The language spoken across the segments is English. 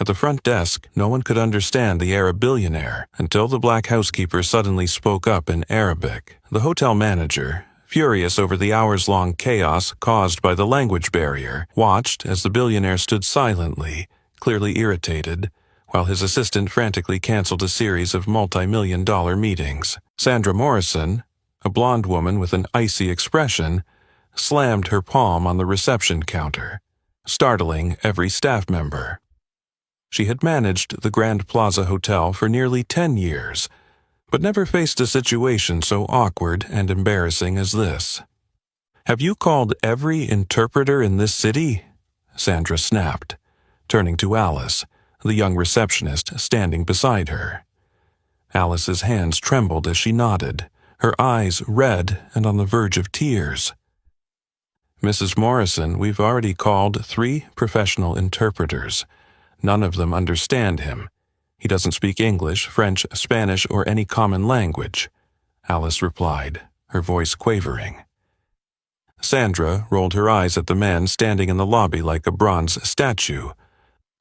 At the front desk, no one could understand the Arab billionaire until the black housekeeper suddenly spoke up in Arabic. The hotel manager, furious over the hours-long chaos caused by the language barrier, watched as the billionaire stood silently, clearly irritated, while his assistant frantically canceled a series of multi-million-dollar meetings. Sandra Morrison, a blonde woman with an icy expression, slammed her palm on the reception counter, startling every staff member. She had managed the Grand Plaza Hotel for nearly 10 years, but never faced a situation so awkward and embarrassing as this. "Have you called every interpreter in this city?" Sandra snapped, turning to Alice, the young receptionist standing beside her. Alice's hands trembled as she nodded, her eyes red and on the verge of tears. "Mrs. Morrison, we've already called 3 professional interpreters. None of them understand him. He doesn't speak English, French, Spanish, or any common language," Alice replied, her voice quavering. Sandra rolled her eyes at the man standing in the lobby like a bronze statue.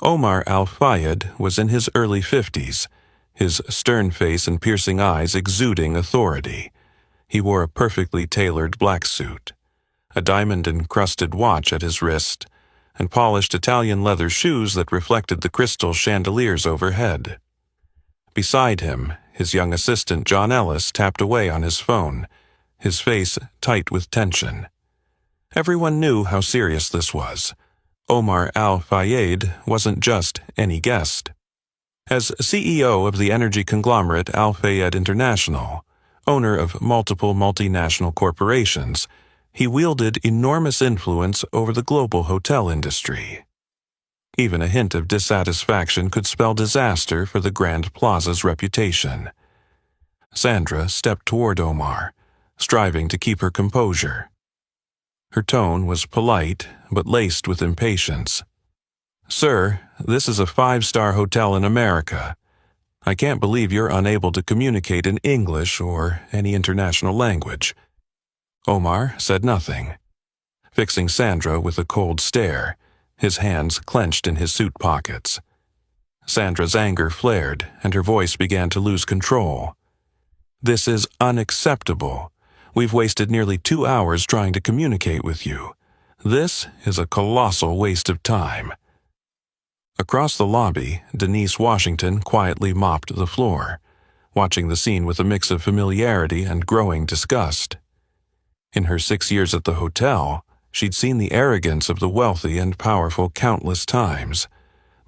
Omar Al-Fayed was in his early 50s, his stern face and piercing eyes exuding authority. He wore a perfectly tailored black suit, a diamond-encrusted watch at his wrist, and polished Italian leather shoes that reflected the crystal chandeliers overhead. Beside him, his young assistant John Ellis tapped away on his phone, his face tight with tension. Everyone knew how serious this was. Omar Al-Fayed wasn't just any guest. As CEO of the energy conglomerate Al-Fayed International, owner of multiple multinational corporations, he wielded enormous influence over the global hotel industry. Even a hint of dissatisfaction could spell disaster for the Grand Plaza's reputation. Sandra stepped toward Omar, striving to keep her composure. Her tone was polite, but laced with impatience. "Sir, this is a 5-star hotel in America. I can't believe you're unable to communicate in English or any international language." Omar said nothing, fixing Sandra with a cold stare, his hands clenched in his suit pockets. Sandra's anger flared, and her voice began to lose control. "This is unacceptable. We've wasted nearly 2 hours trying to communicate with you. This is a colossal waste of time." Across the lobby, Denise Washington quietly mopped the floor, watching the scene with a mix of familiarity and growing disgust. In her 6 years at the hotel, she'd seen the arrogance of the wealthy and powerful countless times,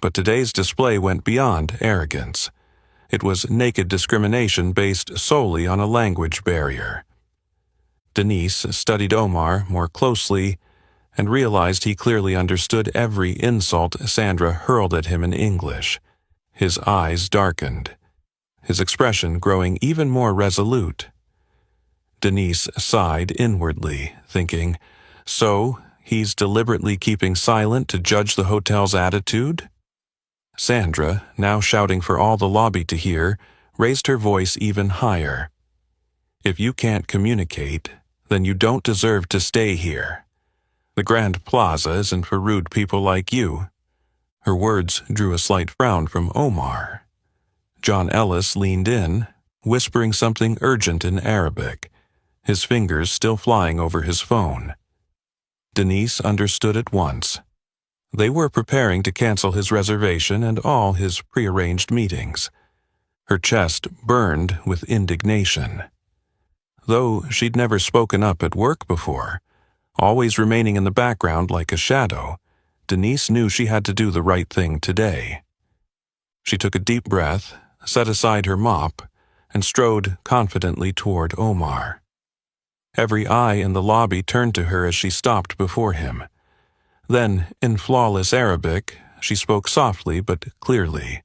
but today's display went beyond arrogance. It was naked discrimination based solely on a language barrier. Denise studied Omar more closely and realized he clearly understood every insult Sandra hurled at him in English. His eyes darkened, his expression growing even more resolute. Denise sighed inwardly, thinking, so he's deliberately keeping silent to judge the hotel's attitude? Sandra, now shouting for all the lobby to hear, raised her voice even higher. "If you can't communicate, then you don't deserve to stay here. The Grand Plaza isn't for rude people like you." Her words drew a slight frown from Omar. John Ellis leaned in, whispering something urgent in Arabic, his fingers still flying over his phone. Denise understood at once. They were preparing to cancel his reservation and all his prearranged meetings. Her chest burned with indignation. Though she'd never spoken up at work before, always remaining in the background like a shadow, Denise knew she had to do the right thing today. She took a deep breath, set aside her mop, and strode confidently toward Omar. Every eye in the lobby turned to her as she stopped before him. Then, in flawless Arabic, she spoke softly but clearly.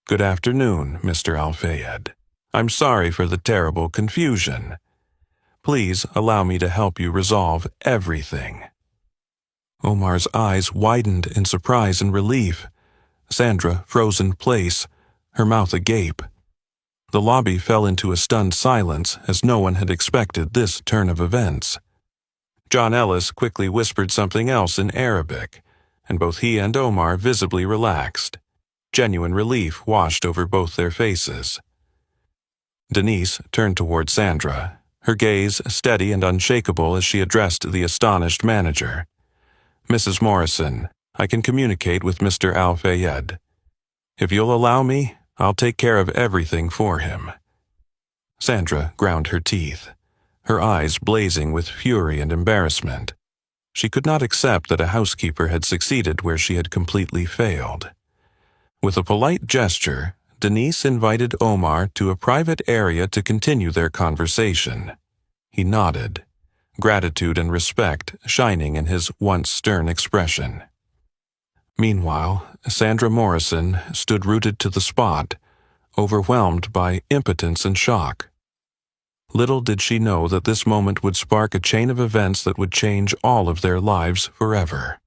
"Good afternoon, Mr. Al-Fayed. I'm sorry for the terrible confusion. Please allow me to help you resolve everything." Omar's eyes widened in surprise and relief. Sandra froze in place, her mouth agape. The lobby fell into a stunned silence as no one had expected this turn of events. John Ellis quickly whispered something else in Arabic, and both he and Omar visibly relaxed. Genuine relief washed over both their faces. Denise turned toward Sandra, her gaze steady and unshakable as she addressed the astonished manager. "Mrs. Morrison, I can communicate with Mr. Al-Fayed. If you'll allow me, I'll take care of everything for him." Sandra ground her teeth, her eyes blazing with fury and embarrassment. She could not accept that a housekeeper had succeeded where she had completely failed. With a polite gesture, Denise invited Omar to a private area to continue their conversation. He nodded, gratitude and respect shining in his once stern expression. Meanwhile, Sandra Morrison stood rooted to the spot, overwhelmed by impotence and shock. Little did she know that this moment would spark a chain of events that would change all of their lives forever.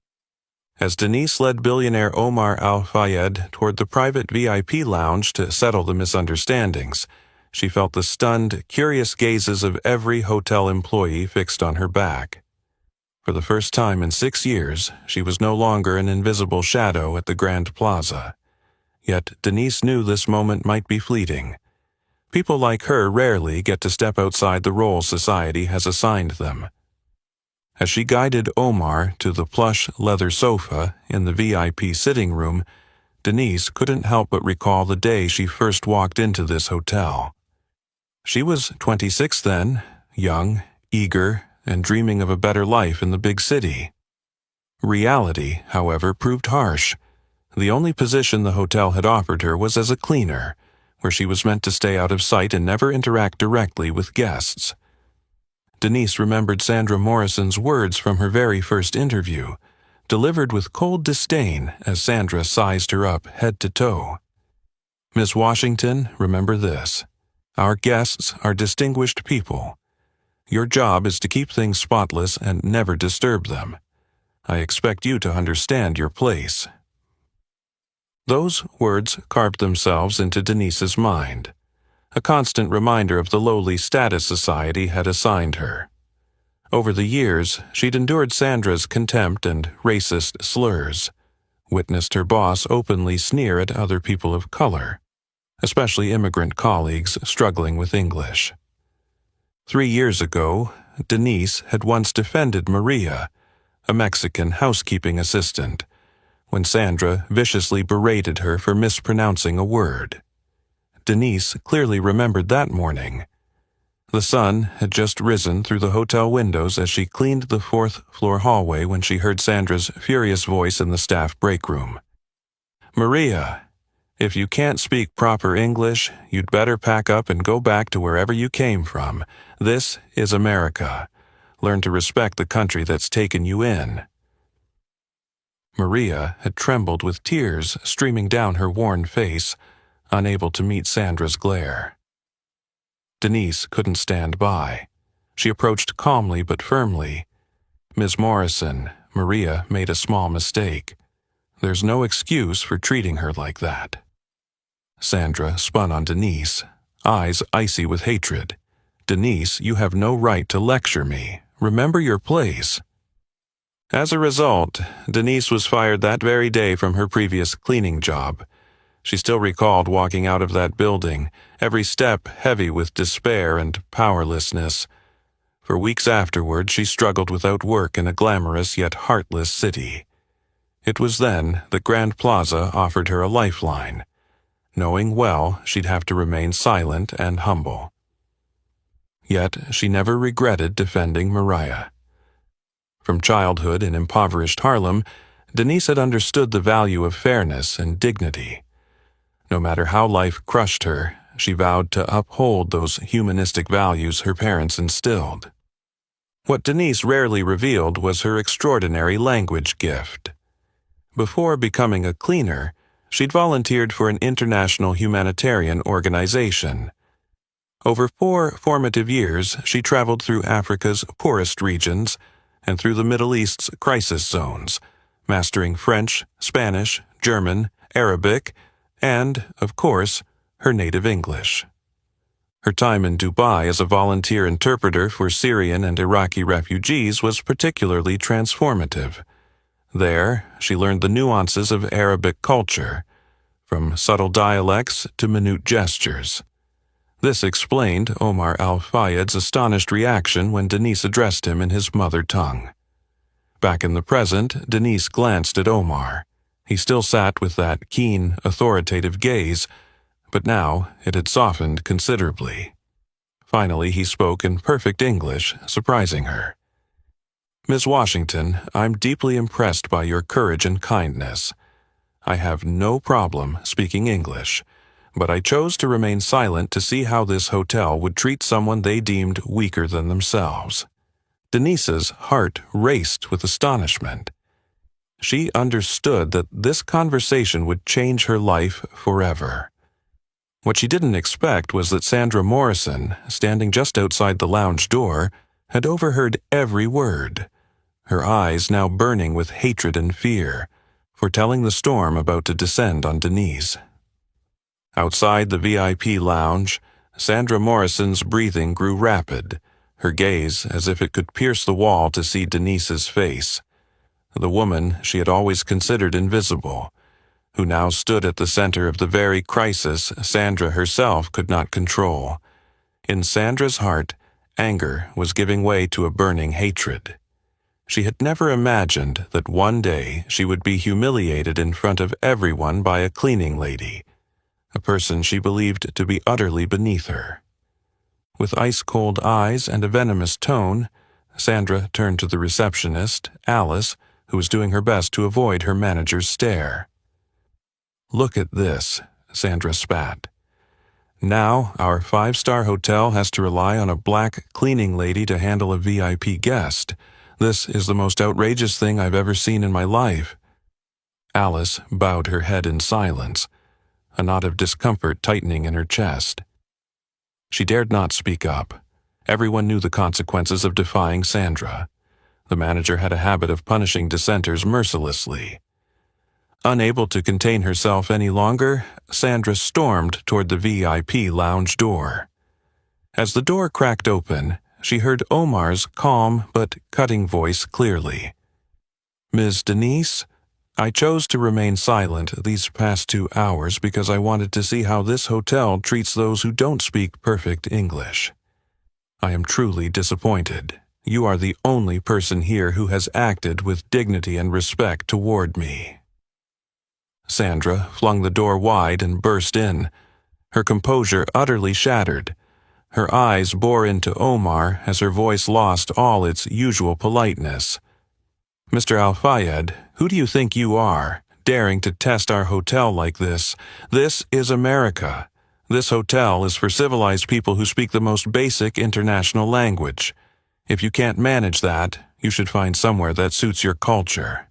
As Denise led billionaire Omar Al-Fayed toward the private VIP lounge to settle the misunderstandings, she felt the stunned, curious gazes of every hotel employee fixed on her back. For the first time in 6 years, she was no longer an invisible shadow at the Grand Plaza. Yet Denise knew this moment might be fleeting. People like her rarely get to step outside the role society has assigned them. As she guided Omar to the plush leather sofa in the VIP sitting room, Denise couldn't help but recall the day she first walked into this hotel. She was 26 then, young, eager, and dreaming of a better life in the big city. Reality, however, proved harsh. The only position the hotel had offered her was as a cleaner, where she was meant to stay out of sight and never interact directly with guests. Denise remembered Sandra Morrison's words from her very first interview, delivered with cold disdain as Sandra sized her up head to toe. "Miss Washington, remember this. Our guests are distinguished people. Your job is to keep things spotless and never disturb them. I expect you to understand your place." Those words carved themselves into Denise's mind, a constant reminder of the lowly status society had assigned her. Over the years, she'd endured Sandra's contempt and racist slurs, witnessed her boss openly sneer at other people of color, especially immigrant colleagues struggling with English. 3 years ago, Denise had once defended Maria, a Mexican housekeeping assistant, when Sandra viciously berated her for mispronouncing a word. Denise clearly remembered that morning. The sun had just risen through the hotel windows as she cleaned the 4th-floor hallway when she heard Sandra's furious voice in the staff break room. "Maria, if you can't speak proper English, you'd better pack up and go back to wherever you came from. This is America. Learn to respect the country that's taken you in." Maria had trembled with tears streaming down her worn face, unable to meet Sandra's glare. Denise couldn't stand by. She approached calmly but firmly. "Ms. Morrison, Maria made a small mistake. There's no excuse for treating her like that." Sandra spun on Denise, eyes icy with hatred. "Denise, you have no right to lecture me. Remember your place." As a result, Denise was fired that very day from her previous cleaning job. She still recalled walking out of that building, every step heavy with despair and powerlessness. For weeks afterward, she struggled without work in a glamorous yet heartless city. It was then that Grand Plaza offered her a lifeline, knowing well she'd have to remain silent and humble. Yet she never regretted defending Maria. From childhood in impoverished Harlem, Denise had understood the value of fairness and dignity. No matter how life crushed her, she vowed to uphold those humanistic values her parents instilled. What Denise rarely revealed was her extraordinary language gift. Before becoming a cleaner, she'd volunteered for an international humanitarian organization. Over 4 formative years, she traveled through Africa's poorest regions and through the Middle East's crisis zones, mastering French, Spanish, German, Arabic, and, of course, her native English. Her time in Dubai as a volunteer interpreter for Syrian and Iraqi refugees was particularly transformative. There, she learned the nuances of Arabic culture, from subtle dialects to minute gestures. This explained Omar Al-Fayed's astonished reaction when Denise addressed him in his mother tongue. Back in the present, Denise glanced at Omar. He still sat with that keen, authoritative gaze, but now it had softened considerably. Finally, he spoke in perfect English, surprising her. "Miss Washington, I'm deeply impressed by your courage and kindness. I have no problem speaking English, but I chose to remain silent to see how this hotel would treat someone they deemed weaker than themselves." Denise's heart raced with astonishment. She understood that this conversation would change her life forever. What she didn't expect was that Sandra Morrison, standing just outside the lounge door, had overheard every word, her eyes now burning with hatred and fear, foretelling the storm about to descend on Denise. Outside the VIP lounge, Sandra Morrison's breathing grew rapid, her gaze as if it could pierce the wall to see Denise's face, the woman she had always considered invisible, who now stood at the center of the very crisis Sandra herself could not control. In Sandra's heart, anger was giving way to a burning hatred. She had never imagined that one day she would be humiliated in front of everyone by a cleaning lady, a person she believed to be utterly beneath her. With ice-cold eyes and a venomous tone, Sandra turned to the receptionist, Alice, who was doing her best to avoid her manager's stare. "Look at this," Sandra spat. "Now our five-star hotel has to rely on a black cleaning lady to handle a VIP guest. This is the most outrageous thing I've ever seen in my life." Alice bowed her head in silence, a knot of discomfort tightening in her chest. She dared not speak up. Everyone knew the consequences of defying Sandra. The manager had a habit of punishing dissenters mercilessly. Unable to contain herself any longer, Sandra stormed toward the VIP lounge door. As the door cracked open, she heard Omar's calm but cutting voice clearly. "Ms. Denise, I chose to remain silent these past 2 hours because I wanted to see how this hotel treats those who don't speak perfect English. I am truly disappointed. You are the only person here who has acted with dignity and respect toward me." Sandra flung the door wide and burst in, her composure utterly shattered. Her eyes bore into Omar as her voice lost all its usual politeness. "Mr. Al-Fayed, who do you think you are, daring to test our hotel like this? This is America. This hotel is for civilized people who speak the most basic international language. If you can't manage that, you should find somewhere that suits your culture."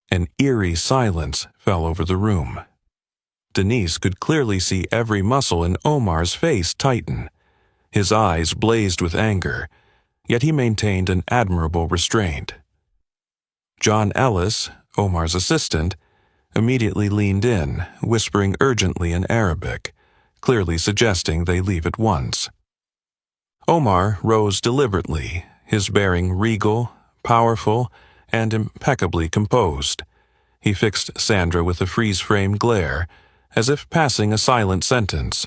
An eerie silence fell over the room. Denise could clearly see every muscle in Omar's face tighten. His eyes blazed with anger, yet he maintained an admirable restraint. John Ellis, Omar's assistant, immediately leaned in, whispering urgently in Arabic, clearly suggesting they leave at once. Omar rose deliberately, his bearing regal, powerful, and impeccably composed. He fixed Sandra with a freeze-frame glare, as if passing a silent sentence.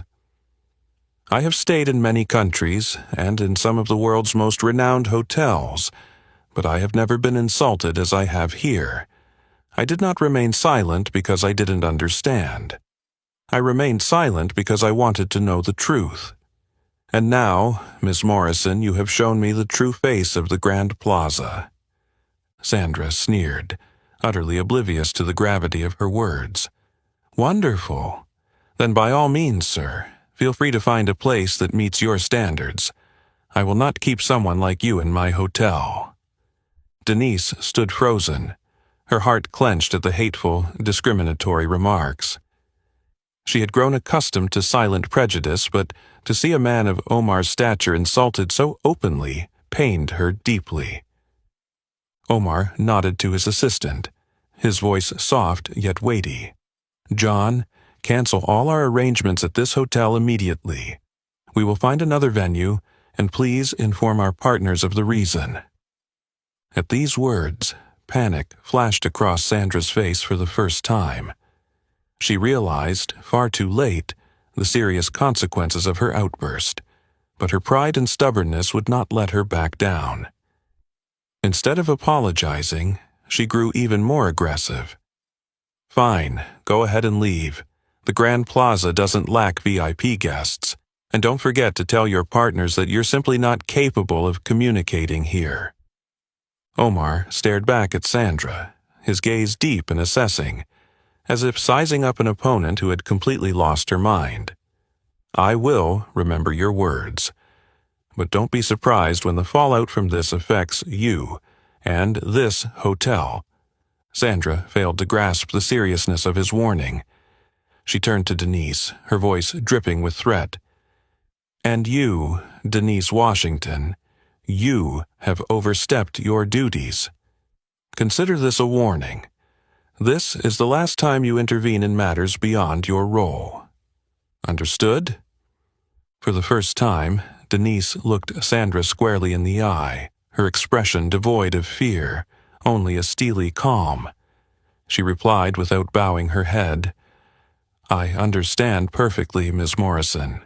"I have stayed in many countries and in some of the world's most renowned hotels, but I have never been insulted as I have here. I did not remain silent because I didn't understand. I remained silent because I wanted to know the truth. And now, Miss Morrison, you have shown me the true face of the Grand Plaza." Sandra sneered, utterly oblivious to the gravity of her words. "Wonderful. Then by all means, sir, feel free to find a place that meets your standards. I will not keep someone like you in my hotel." Denise stood frozen, her heart clenched at the hateful, discriminatory remarks. She had grown accustomed to silent prejudice, but to see a man of Omar's stature insulted so openly pained her deeply. Omar nodded to his assistant, his voice soft yet weighty. "John, cancel all our arrangements at this hotel immediately. We will find another venue, and please inform our partners of the reason." At these words, panic flashed across Sandra's face for the first time. She realized, far too late, the serious consequences of her outburst, but her pride and stubbornness would not let her back down. Instead of apologizing, she grew even more aggressive. "Fine, go ahead and leave. The Grand Plaza doesn't lack VIP guests, and don't forget to tell your partners that you're simply not capable of communicating here." Omar stared back at Sandra, his gaze deep and assessing, as if sizing up an opponent who had completely lost her mind. "I will remember your words. But don't be surprised when the fallout from this affects you and this hotel." Sandra failed to grasp the seriousness of his warning. She turned to Denise, her voice dripping with threat. "And you, Denise Washington, you have overstepped your duties. Consider this a warning. This is the last time you intervene in matters beyond your role. Understood?" For the first time, Denise looked Sandra squarely in the eye, her expression devoid of fear, only a steely calm. She replied without bowing her head, "I understand perfectly, Miss Morrison."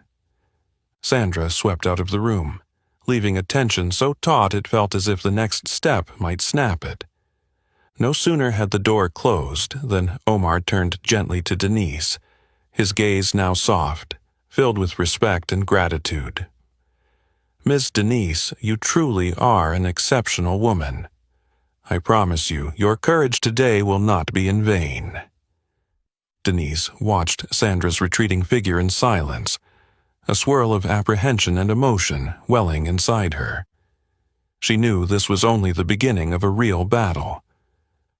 Sandra swept out of the room, leaving a tension so taut it felt as if the next step might snap it. No sooner had the door closed than Omar turned gently to Denise, his gaze now soft, filled with respect and gratitude. "Miss Denise, you truly are an exceptional woman. I promise you, your courage today will not be in vain." Denise watched Sandra's retreating figure in silence, a swirl of apprehension and emotion welling inside her. She knew this was only the beginning of a real battle,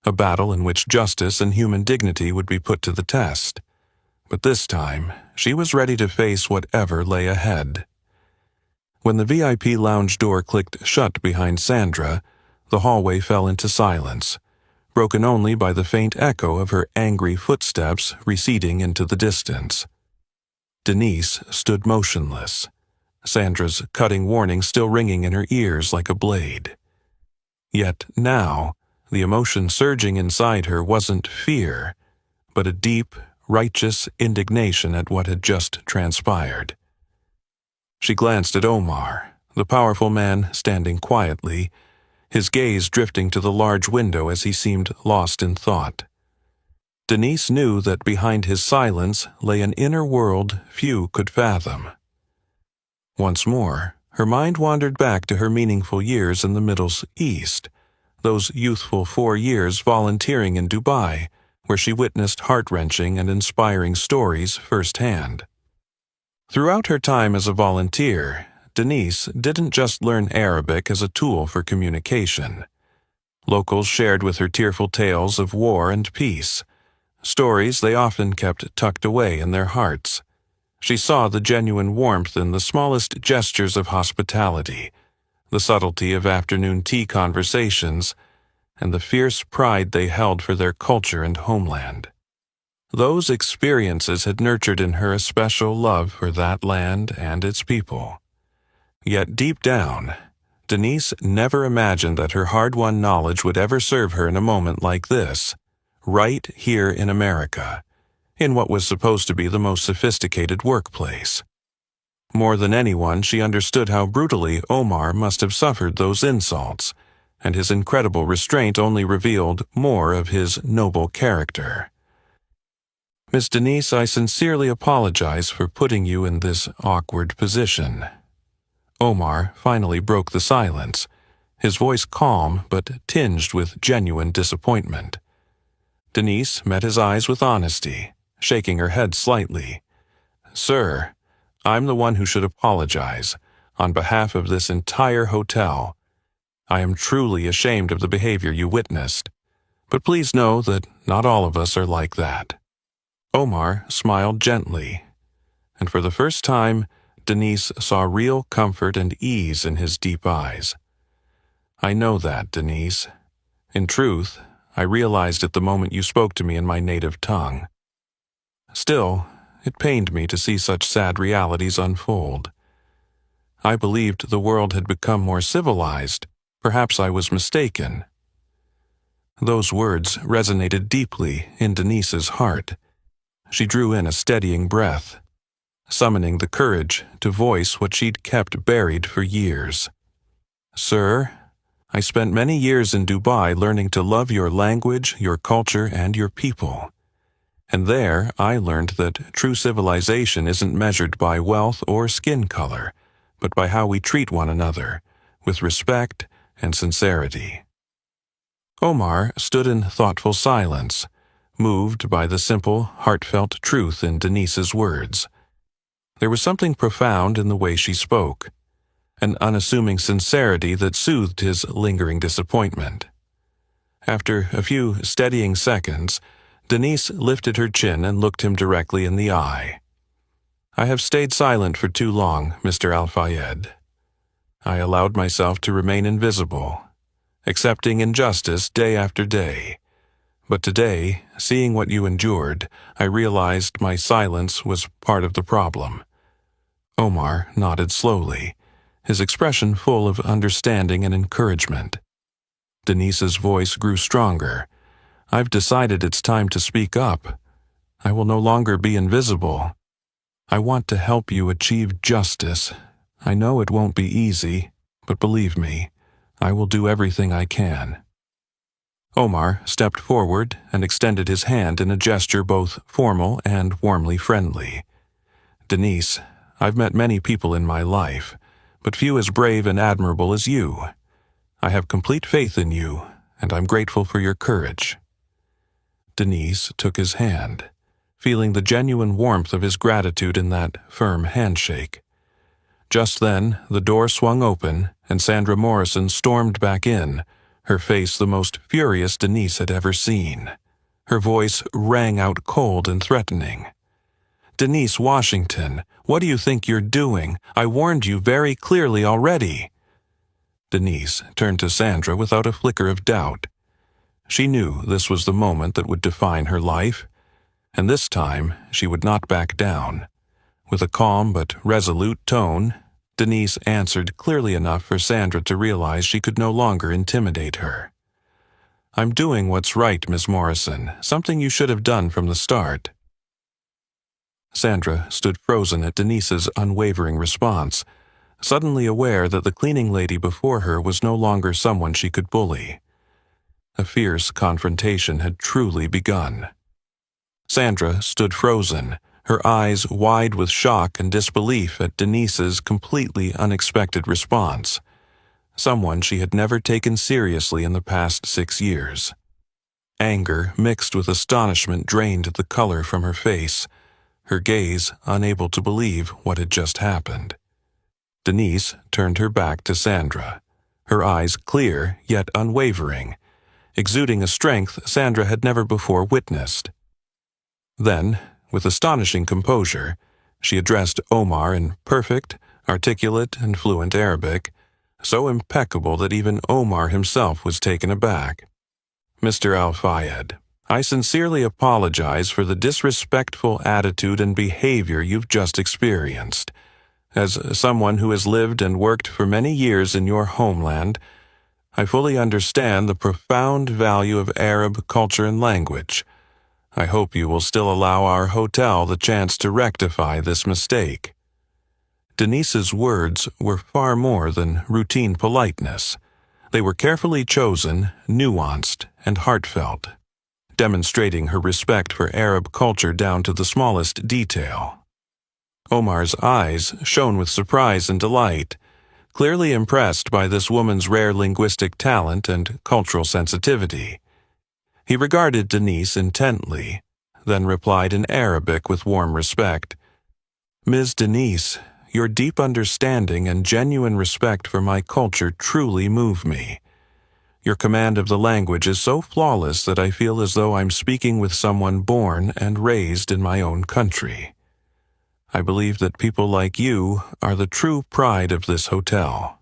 a battle in which justice and human dignity would be put to the test. But this time, she was ready to face whatever lay ahead. When the VIP lounge door clicked shut behind Sandra, the hallway fell into silence, broken only by the faint echo of her angry footsteps receding into the distance. Denise stood motionless, Sandra's cutting warning still ringing in her ears like a blade. Yet now, the emotion surging inside her wasn't fear, but a deep, righteous indignation at what had just transpired. She glanced at Omar, the powerful man standing quietly, his gaze drifting to the large window as he seemed lost in thought. Denise knew that behind his silence lay an inner world few could fathom. Once more, her mind wandered back to her meaningful years in the Middle East, those youthful 4 years volunteering in Dubai, where she witnessed heart-wrenching and inspiring stories firsthand. Throughout her time as a volunteer, Denise didn't just learn Arabic as a tool for communication. Locals shared with her tearful tales of war and peace, stories they often kept tucked away in their hearts. She saw the genuine warmth in the smallest gestures of hospitality, the subtlety of afternoon tea conversations, and the fierce pride they held for their culture and homeland. Those experiences had nurtured in her a special love for that land and its people. Yet deep down, Denise never imagined that her hard-won knowledge would ever serve her in a moment like this, right here in America, in what was supposed to be the most sophisticated workplace. More than anyone, she understood how brutally Omar must have suffered those insults, and his incredible restraint only revealed more of his noble character. "Miss Denise, I sincerely apologize for putting you in this awkward position." Omar finally broke the silence, his voice calm but tinged with genuine disappointment. Denise met his eyes with honesty, shaking her head slightly. "Sir, I'm the one who should apologize, on behalf of this entire hotel. I am truly ashamed of the behavior you witnessed, but please know that not all of us are like that." Omar smiled gently, and for the first time, Denise saw real comfort and ease in his deep eyes. "I know that, Denise. In truth, I realized it the moment you spoke to me in my native tongue. Still, it pained me to see such sad realities unfold. I believed the world had become more civilized. Perhaps I was mistaken." Those words resonated deeply in Denise's heart. She drew in a steadying breath, summoning the courage to voice what she'd kept buried for years. "Sir, I spent many years in Dubai learning to love your language, your culture, and your people. And there, I learned that true civilization isn't measured by wealth or skin color, but by how we treat one another, with respect and sincerity." Omar stood in thoughtful silence, moved by the simple, heartfelt truth in Denise's words. There was something profound in the way she spoke, an unassuming sincerity that soothed his lingering disappointment. After a few steadying seconds, Denise lifted her chin and looked him directly in the eye. "I have stayed silent for too long, Mr. Al-Fayed. I allowed myself to remain invisible, accepting injustice day after day. But today, seeing what you endured, I realized my silence was part of the problem." Omar nodded slowly, his expression full of understanding and encouragement. Denise's voice grew stronger. "I've decided it's time to speak up. I will no longer be invisible. I want to help you achieve justice. I know it won't be easy, but believe me, I will do everything I can." Omar stepped forward and extended his hand in a gesture both formal and warmly friendly. "Denise, I've met many people in my life, but few as brave and admirable as you. I have complete faith in you, and I'm grateful for your courage." Denise took his hand, feeling the genuine warmth of his gratitude in that firm handshake. Just then, the door swung open, and Sandra Morrison stormed back in, her face the most furious Denise had ever seen. Her voice rang out cold and threatening. "Denise Washington, what do you think you're doing? I warned you very clearly already." Denise turned to Sandra without a flicker of doubt. She knew this was the moment that would define her life, and this time she would not back down. With a calm but resolute tone, Denise answered clearly enough for Sandra to realize she could no longer intimidate her. "I'm doing what's right, Miss Morrison, something you should have done from the start." Sandra stood frozen at Denise's unwavering response, suddenly aware that the cleaning lady before her was no longer someone she could bully. A fierce confrontation had truly begun. Sandra stood frozen, her eyes wide with shock and disbelief at Denise's completely unexpected response, someone she had never taken seriously in the past 6 years. Anger mixed with astonishment drained the color from her face, her gaze unable to believe what had just happened. Denise turned her back to Sandra, her eyes clear yet unwavering, exuding a strength Sandra had never before witnessed. Then, with astonishing composure, she addressed Omar in perfect, articulate, and fluent Arabic, so impeccable that even Omar himself was taken aback. "Mr. Al-Fayed, I sincerely apologize for the disrespectful attitude and behavior you've just experienced. As someone who has lived and worked for many years in your homeland, I fully understand the profound value of Arab culture and language. I hope you will still allow our hotel the chance to rectify this mistake." Denise's words were far more than routine politeness. They were carefully chosen, nuanced, and heartfelt, demonstrating her respect for Arab culture down to the smallest detail. Omar's eyes shone with surprise and delight, clearly impressed by this woman's rare linguistic talent and cultural sensitivity. He regarded Denise intently, then replied in Arabic with warm respect. "Ms. Denise, your deep understanding and genuine respect for my culture truly move me. Your command of the language is so flawless that I feel as though I'm speaking with someone born and raised in my own country. I believe that people like you are the true pride of this hotel."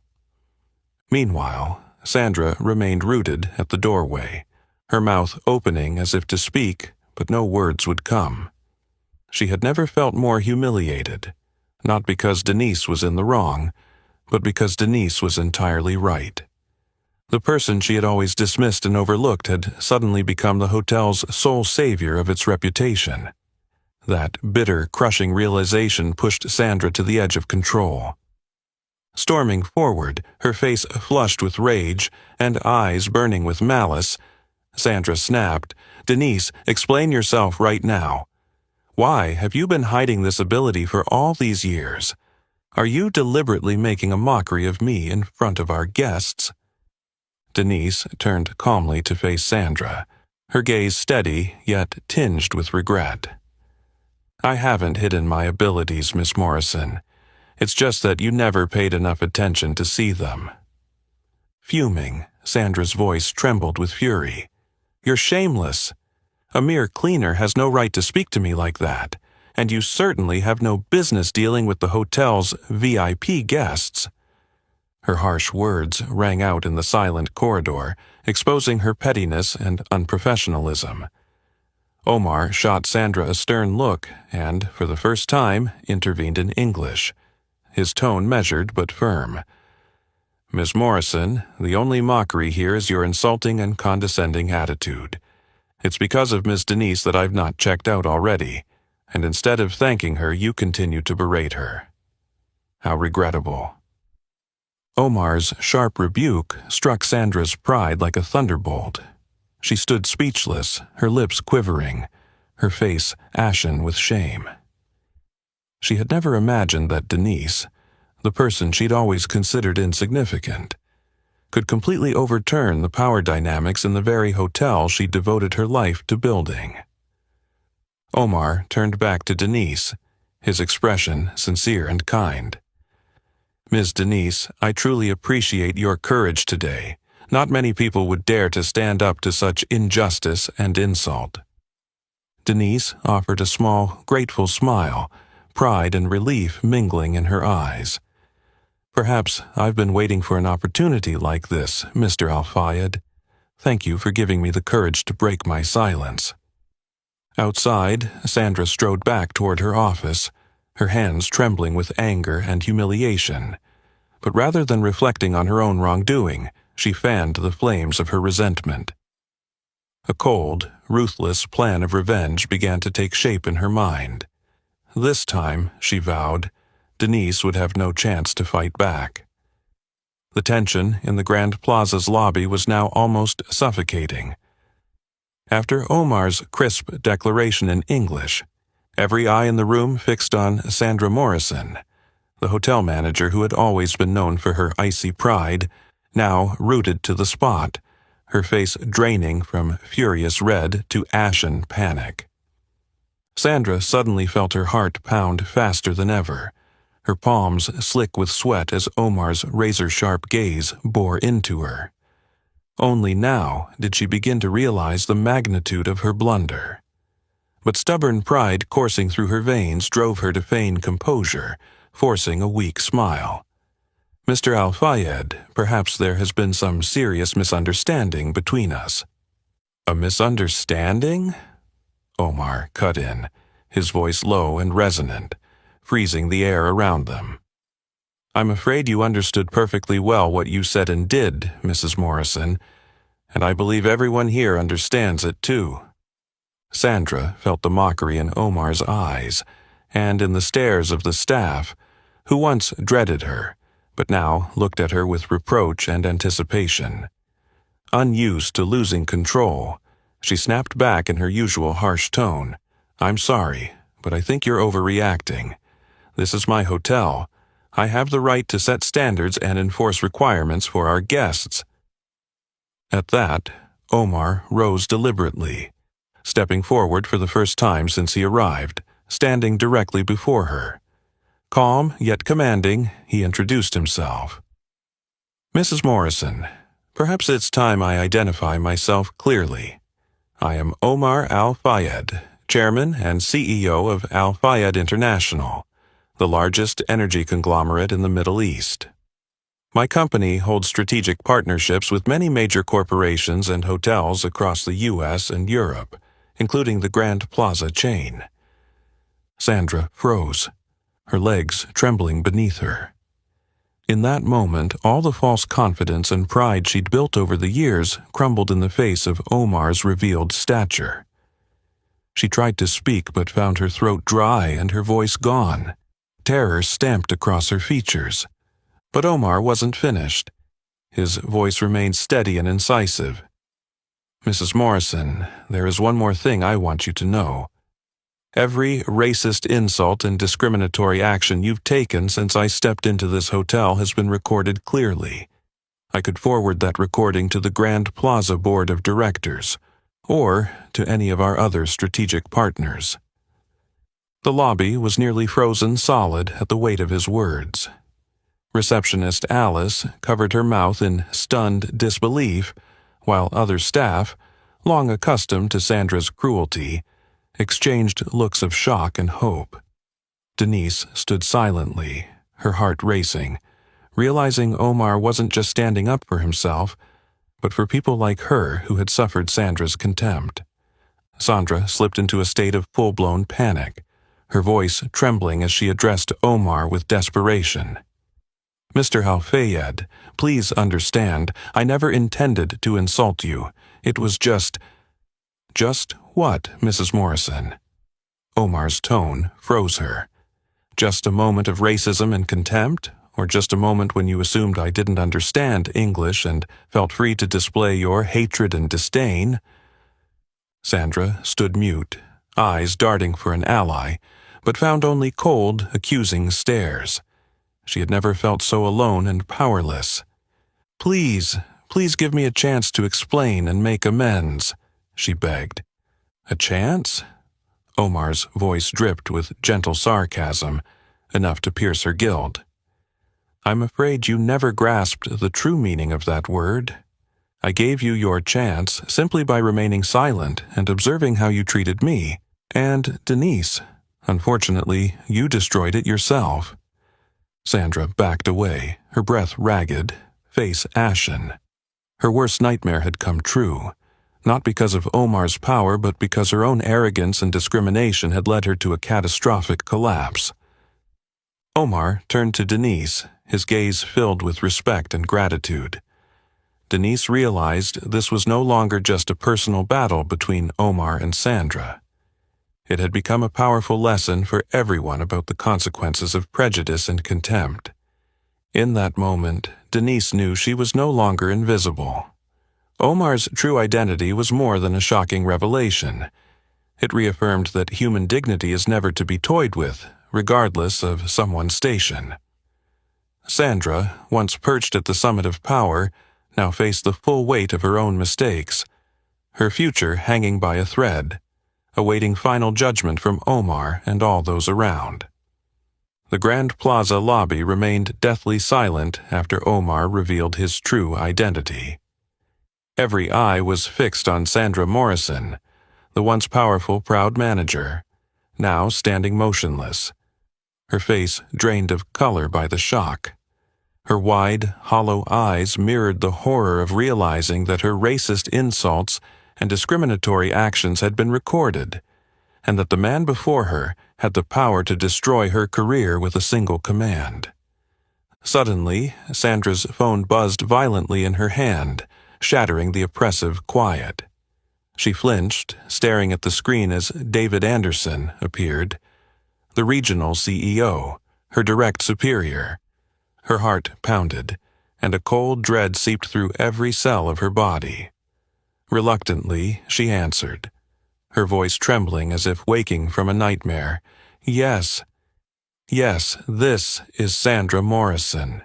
Meanwhile, Sandra remained rooted at the doorway, her mouth opening as if to speak, but no words would come. She had never felt more humiliated, not because Denise was in the wrong, but because Denise was entirely right. The person she had always dismissed and overlooked had suddenly become the hotel's sole savior of its reputation. That bitter, crushing realization pushed Sandra to the edge of control. Storming forward, her face flushed with rage and eyes burning with malice, Sandra snapped, "Denise, explain yourself right now. Why have you been hiding this ability for all these years? Are you deliberately making a mockery of me in front of our guests?" Denise turned calmly to face Sandra, her gaze steady yet tinged with regret. "I haven't hidden my abilities, Miss Morrison. It's just that you never paid enough attention to see them." Fuming, Sandra's voice trembled with fury. "You're shameless. A mere cleaner has no right to speak to me like that, and you certainly have no business dealing with the hotel's VIP guests." Her harsh words rang out in the silent corridor, exposing her pettiness and unprofessionalism. Omar shot Sandra a stern look and, for the first time, intervened in English, his tone measured but firm. "Miss Morrison, the only mockery here is your insulting and condescending attitude. It's because of Miss Denise that I've not checked out already, and instead of thanking her, you continue to berate her. How regrettable." Omar's sharp rebuke struck Sandra's pride like a thunderbolt. She stood speechless, her lips quivering, her face ashen with shame. She had never imagined that Denise, the person she'd always considered insignificant, could completely overturn the power dynamics in the very hotel she devoted her life to building. Omar turned back to Denise, his expression sincere and kind. "Ms. Denise, I truly appreciate your courage today. Not many people would dare to stand up to such injustice and insult." Denise offered a small, grateful smile, pride and relief mingling in her eyes. "Perhaps I've been waiting for an opportunity like this, Mr. Al-Fayed. Thank you for giving me the courage to break my silence." Outside, Sandra strode back toward her office, her hands trembling with anger and humiliation. But rather than reflecting on her own wrongdoing, she fanned the flames of her resentment. A cold, ruthless plan of revenge began to take shape in her mind. This time, she vowed, Denise would have no chance to fight back. The tension in the Grand Plaza's lobby was now almost suffocating. After Omar's crisp declaration in English, every eye in the room fixed on Sandra Morrison, the hotel manager who had always been known for her icy pride, now rooted to the spot, her face draining from furious red to ashen panic. Sandra suddenly felt her heart pound faster than ever, her palms slick with sweat as Omar's razor-sharp gaze bore into her. Only now did she begin to realize the magnitude of her blunder. But stubborn pride coursing through her veins drove her to feign composure, forcing a weak smile. "Mr. Al-Fayed, perhaps there has been some serious misunderstanding between us." "A misunderstanding?" Omar cut in, his voice low and resonant, freezing the air around them. "I'm afraid you understood perfectly well what you said and did, Mrs. Morrison, and I believe everyone here understands it too." Sandra felt the mockery in Omar's eyes, and in the stares of the staff, who once dreaded her, but now looked at her with reproach and anticipation. Unused to losing control, she snapped back in her usual harsh tone, "I'm sorry, but I think you're overreacting. This is my hotel. I have the right to set standards and enforce requirements for our guests." At that, Omar rose deliberately, stepping forward for the first time since he arrived, standing directly before her. Calm yet commanding, he introduced himself. "Mrs. Morrison, perhaps it's time I identify myself clearly. I am Omar Al-Fayed, Chairman and CEO of Al-Fayed International, the largest energy conglomerate in the Middle East. My company holds strategic partnerships with many major corporations and hotels across the U.S. and Europe, including the Grand Plaza chain." Sandra froze, her legs trembling beneath her. In that moment, all the false confidence and pride she'd built over the years crumbled in the face of Omar's revealed stature. She tried to speak but found her throat dry and her voice gone. Terror stamped across her features. But Omar wasn't finished. His voice remained steady and incisive. "Mrs. Morrison, there is one more thing I want you to know. Every racist insult and discriminatory action you've taken since I stepped into this hotel has been recorded clearly. I could forward that recording to the Grand Plaza Board of Directors, or to any of our other strategic partners." The lobby was nearly frozen solid at the weight of his words. Receptionist Alice covered her mouth in stunned disbelief, while other staff, long accustomed to Sandra's cruelty, exchanged looks of shock and hope. Denise stood silently, her heart racing, realizing Omar wasn't just standing up for himself, but for people like her who had suffered Sandra's contempt. Sandra slipped into a state of full-blown panic, her voice trembling as she addressed Omar with desperation. "Mr. Al-Fayed, please understand, I never intended to insult you. It was just—" "Just what, Mrs. Morrison?" Omar's tone froze her. "Just a moment of racism and contempt? Or just a moment when you assumed I didn't understand English and felt free to display your hatred and disdain?" Sandra stood mute, eyes darting for an ally, but found only cold, accusing stares. She had never felt so alone and powerless. Please give me a chance to explain and make amends," she begged. "A chance?" Omar's voice dripped with gentle sarcasm, enough to pierce her guilt. "I'm afraid you never grasped the true meaning of that word. I gave you your chance simply by remaining silent and observing how you treated me, and Denise. Unfortunately, you destroyed it yourself." Sandra backed away, her breath ragged, face ashen. Her worst nightmare had come true, not because of Omar's power but because her own arrogance and discrimination had led her to a catastrophic collapse. Omar turned to Denise, his gaze filled with respect and gratitude. Denise realized this was no longer just a personal battle between Omar and Sandra. It had become a powerful lesson for everyone about the consequences of prejudice and contempt. In that moment, Denise knew she was no longer invisible. Omar's true identity was more than a shocking revelation. It reaffirmed that human dignity is never to be toyed with, regardless of someone's station. Sandra, once perched at the summit of power, now faced the full weight of her own mistakes, her future hanging by a thread, awaiting final judgment from Omar and all those around. The Grand Plaza lobby remained deathly silent after Omar revealed his true identity. Every eye was fixed on Sandra Morrison, the once powerful, proud manager, now standing motionless, her face drained of color by the shock. Her wide, hollow eyes mirrored the horror of realizing that her racist insults and discriminatory actions had been recorded, and that the man before her had the power to destroy her career with a single command. Suddenly, Sandra's phone buzzed violently in her hand, shattering the oppressive quiet. She flinched, staring at the screen as David Anderson appeared, the regional CEO, her direct superior. Her heart pounded, and a cold dread seeped through every cell of her body. Reluctantly, she answered, her voice trembling as if waking from a nightmare. Yes, this is Sandra Morrison."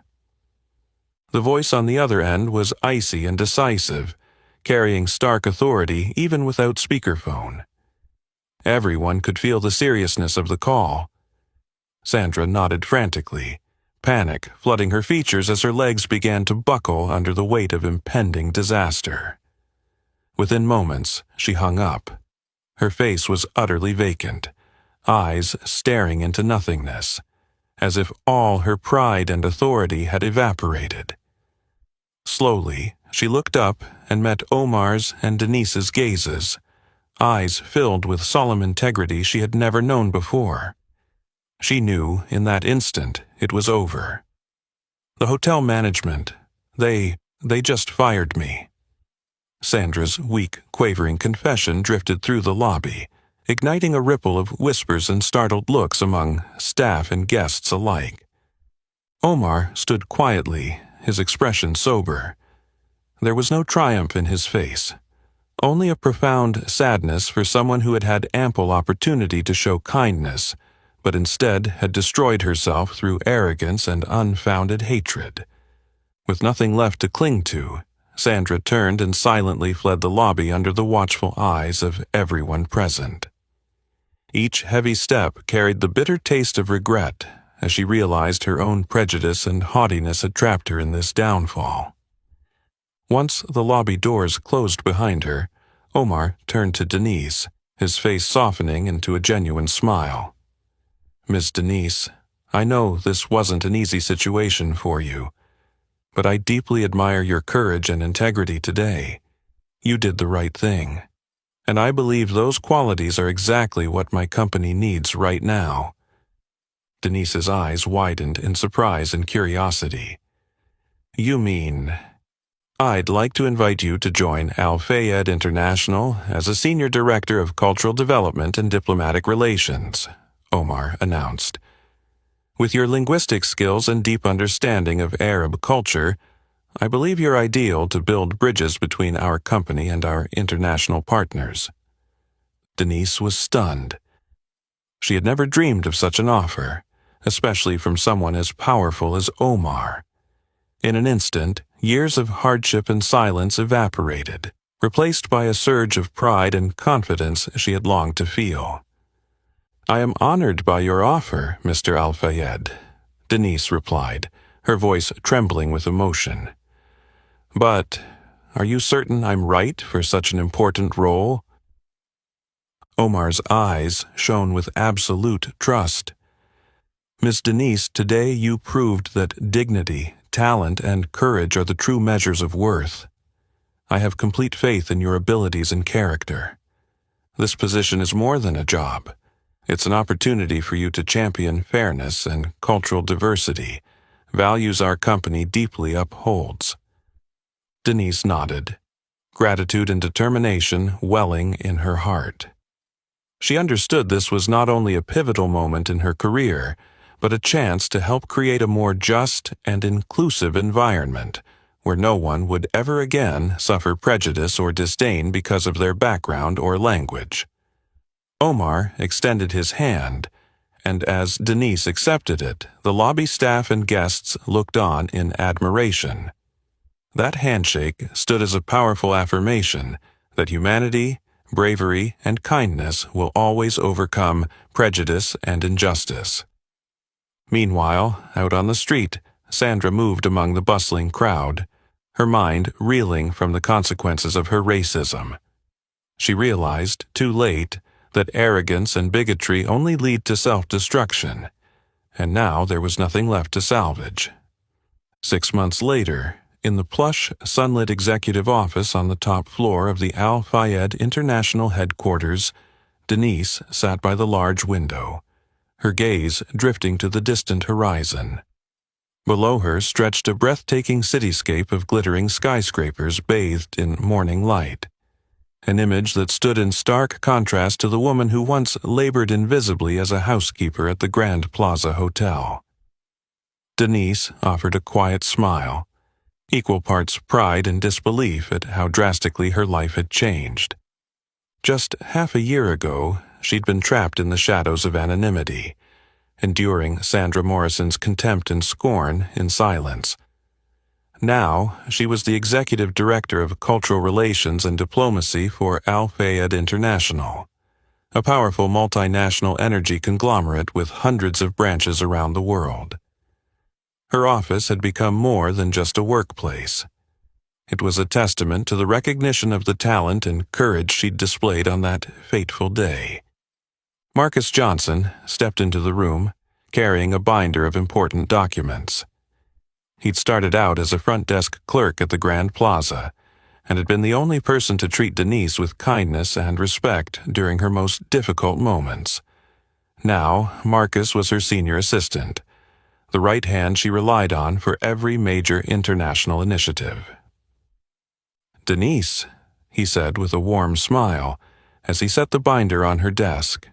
The voice on the other end was icy and decisive, carrying stark authority even without speakerphone. Everyone could feel the seriousness of the call. Sandra nodded frantically, panic flooding her features as her legs began to buckle under the weight of impending disaster. Within moments, she hung up. Her face was utterly vacant, eyes staring into nothingness, as if all her pride and authority had evaporated. Slowly, she looked up and met Omar's and Denise's gazes, eyes filled with solemn integrity she had never known before. She knew, in that instant, it was over. "The hotel management, they just fired me." Sandra's weak, quavering confession drifted through the lobby, igniting a ripple of whispers and startled looks among staff and guests alike. Omar stood quietly, his expression sober. There was no triumph in his face, only a profound sadness for someone who had had ample opportunity to show kindness, but instead had destroyed herself through arrogance and unfounded hatred. With nothing left to cling to, Sandra turned and silently fled the lobby under the watchful eyes of everyone present. Each heavy step carried the bitter taste of regret as she realized her own prejudice and haughtiness had trapped her in this downfall. Once the lobby doors closed behind her, Omar turned to Denise, his face softening into a genuine smile. "Miss Denise, I know this wasn't an easy situation for you, but I deeply admire your courage and integrity today. You did the right thing, and I believe those qualities are exactly what my company needs right now." Denise's eyes widened in surprise and curiosity. "You mean..." "I'd like to invite you to join Al Fayed International as a Senior Director of Cultural Development and Diplomatic Relations," Omar announced. "With your linguistic skills and deep understanding of Arab culture, I believe you're ideal to build bridges between our company and our international partners." Denise was stunned. She had never dreamed of such an offer, especially from someone as powerful as Omar. In an instant, years of hardship and silence evaporated, replaced by a surge of pride and confidence she had longed to feel. "I am honored by your offer, Mr. Al-Fayed," Denise replied, her voice trembling with emotion. "But are you certain I'm right for such an important role?" Omar's eyes shone with absolute trust. "Miss Denise, today you proved that dignity, talent, and courage are the true measures of worth. I have complete faith in your abilities and character. This position is more than a job. It's an opportunity for you to champion fairness and cultural diversity, values our company deeply upholds." Denise nodded, gratitude and determination welling in her heart. She understood this was not only a pivotal moment in her career, but a chance to help create a more just and inclusive environment where no one would ever again suffer prejudice or disdain because of their background or language. Omar extended his hand, and as Denise accepted it, the lobby staff and guests looked on in admiration. That handshake stood as a powerful affirmation that humanity, bravery, and kindness will always overcome prejudice and injustice. Meanwhile, out on the street, Sandra moved among the bustling crowd, her mind reeling from the consequences of her racism. She realized, too late, that arrogance and bigotry only lead to self-destruction, and now there was nothing left to salvage. 6 months later, in the plush, sunlit executive office on the top floor of the Al Fayed International headquarters, Denise sat by the large window, her gaze drifting to the distant horizon. Below her stretched a breathtaking cityscape of glittering skyscrapers bathed in morning light, an image that stood in stark contrast to the woman who once labored invisibly as a housekeeper at the Grand Plaza Hotel. Denise offered a quiet smile, equal parts pride and disbelief at how drastically her life had changed. Just half a year ago, she'd been trapped in the shadows of anonymity, enduring Sandra Morrison's contempt and scorn in silence. Now, she was the executive director of cultural relations and diplomacy for Al Fayed International, a powerful multinational energy conglomerate with hundreds of branches around the world. Her office had become more than just a workplace. It was a testament to the recognition of the talent and courage she'd displayed on that fateful day. Marcus Johnson stepped into the room, carrying a binder of important documents. He'd started out as a front desk clerk at the Grand Plaza, and had been the only person to treat Denise with kindness and respect during her most difficult moments. Now, Marcus was her senior assistant, the right hand she relied on for every major international initiative. "Denise," he said with a warm smile, as he set the binder on her desk.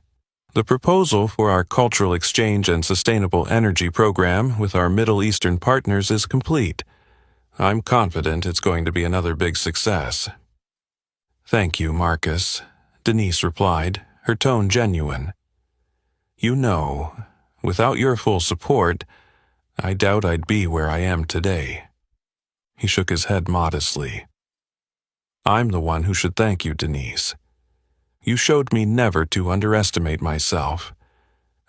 "The proposal for our cultural exchange and sustainable energy program with our Middle Eastern partners is complete. I'm confident it's going to be another big success." "Thank you, Marcus," Denise replied, her tone genuine. "You know, without your full support, I doubt I'd be where I am today." He shook his head modestly. "I'm the one who should thank you, Denise. You showed me never to underestimate myself,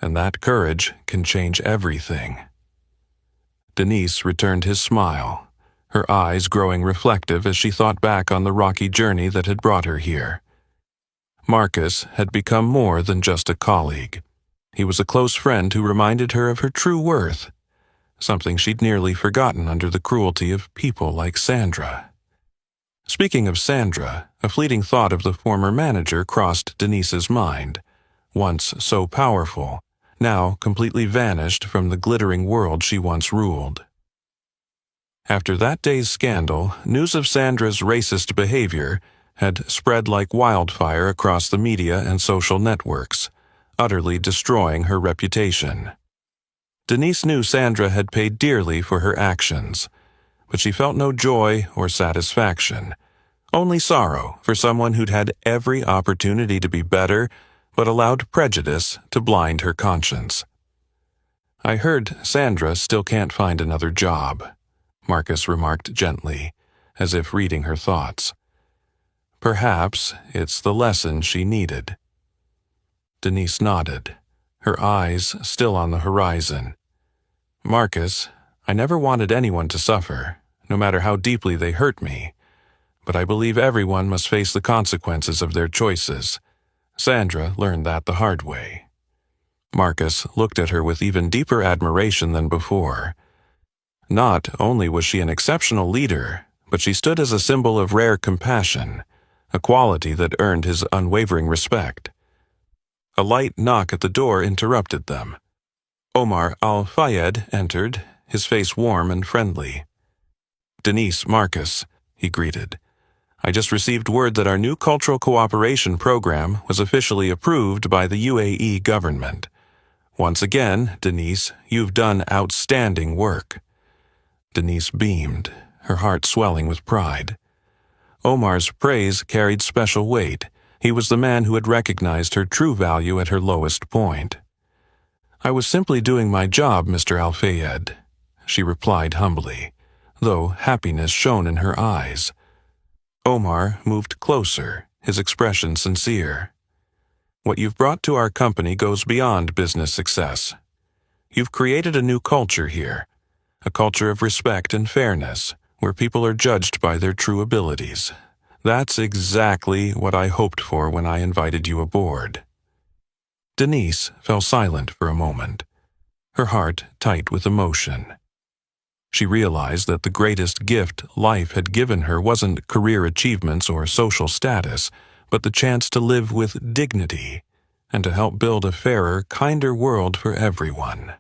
and that courage can change everything." Denise returned his smile, her eyes growing reflective as she thought back on the rocky journey that had brought her here. Marcus had become more than just a colleague. He was a close friend who reminded her of her true worth, something she'd nearly forgotten under the cruelty of people like Sandra. Speaking of Sandra, a fleeting thought of the former manager crossed Denise's mind. Once so powerful, now completely vanished from the glittering world she once ruled. After that day's scandal, news of Sandra's racist behavior had spread like wildfire across the media and social networks, utterly destroying her reputation. Denise knew Sandra had paid dearly for her actions, but she felt no joy or satisfaction, only sorrow for someone who'd had every opportunity to be better, but allowed prejudice to blind her conscience. "I heard Sandra still can't find another job," Marcus remarked gently, as if reading her thoughts. "Perhaps it's the lesson she needed." Denise nodded, her eyes still on the horizon. "Marcus, I never wanted anyone to suffer, no matter how deeply they hurt me, but I believe everyone must face the consequences of their choices. Sandra learned that the hard way." Marcus looked at her with even deeper admiration than before. Not only was she an exceptional leader, but she stood as a symbol of rare compassion, a quality that earned his unwavering respect. A light knock at the door interrupted them. Omar Al-Fayed entered, his face warm and friendly. "Denise, Marcus," he greeted. "I just received word that our new cultural cooperation program was officially approved by the UAE government. Once again, Denise, you've done outstanding work." Denise beamed, her heart swelling with pride. Omar's praise carried special weight. He was the man who had recognized her true value at her lowest point. "I was simply doing my job, Mr. Al-Fayed," she replied humbly, though happiness shone in her eyes. Omar moved closer, his expression sincere. "What you've brought to our company goes beyond business success. You've created a new culture here, a culture of respect and fairness, where people are judged by their true abilities. That's exactly what I hoped for when I invited you aboard." Denise fell silent for a moment, her heart tight with emotion. She realized that the greatest gift life had given her wasn't career achievements or social status, but the chance to live with dignity and to help build a fairer, kinder world for everyone.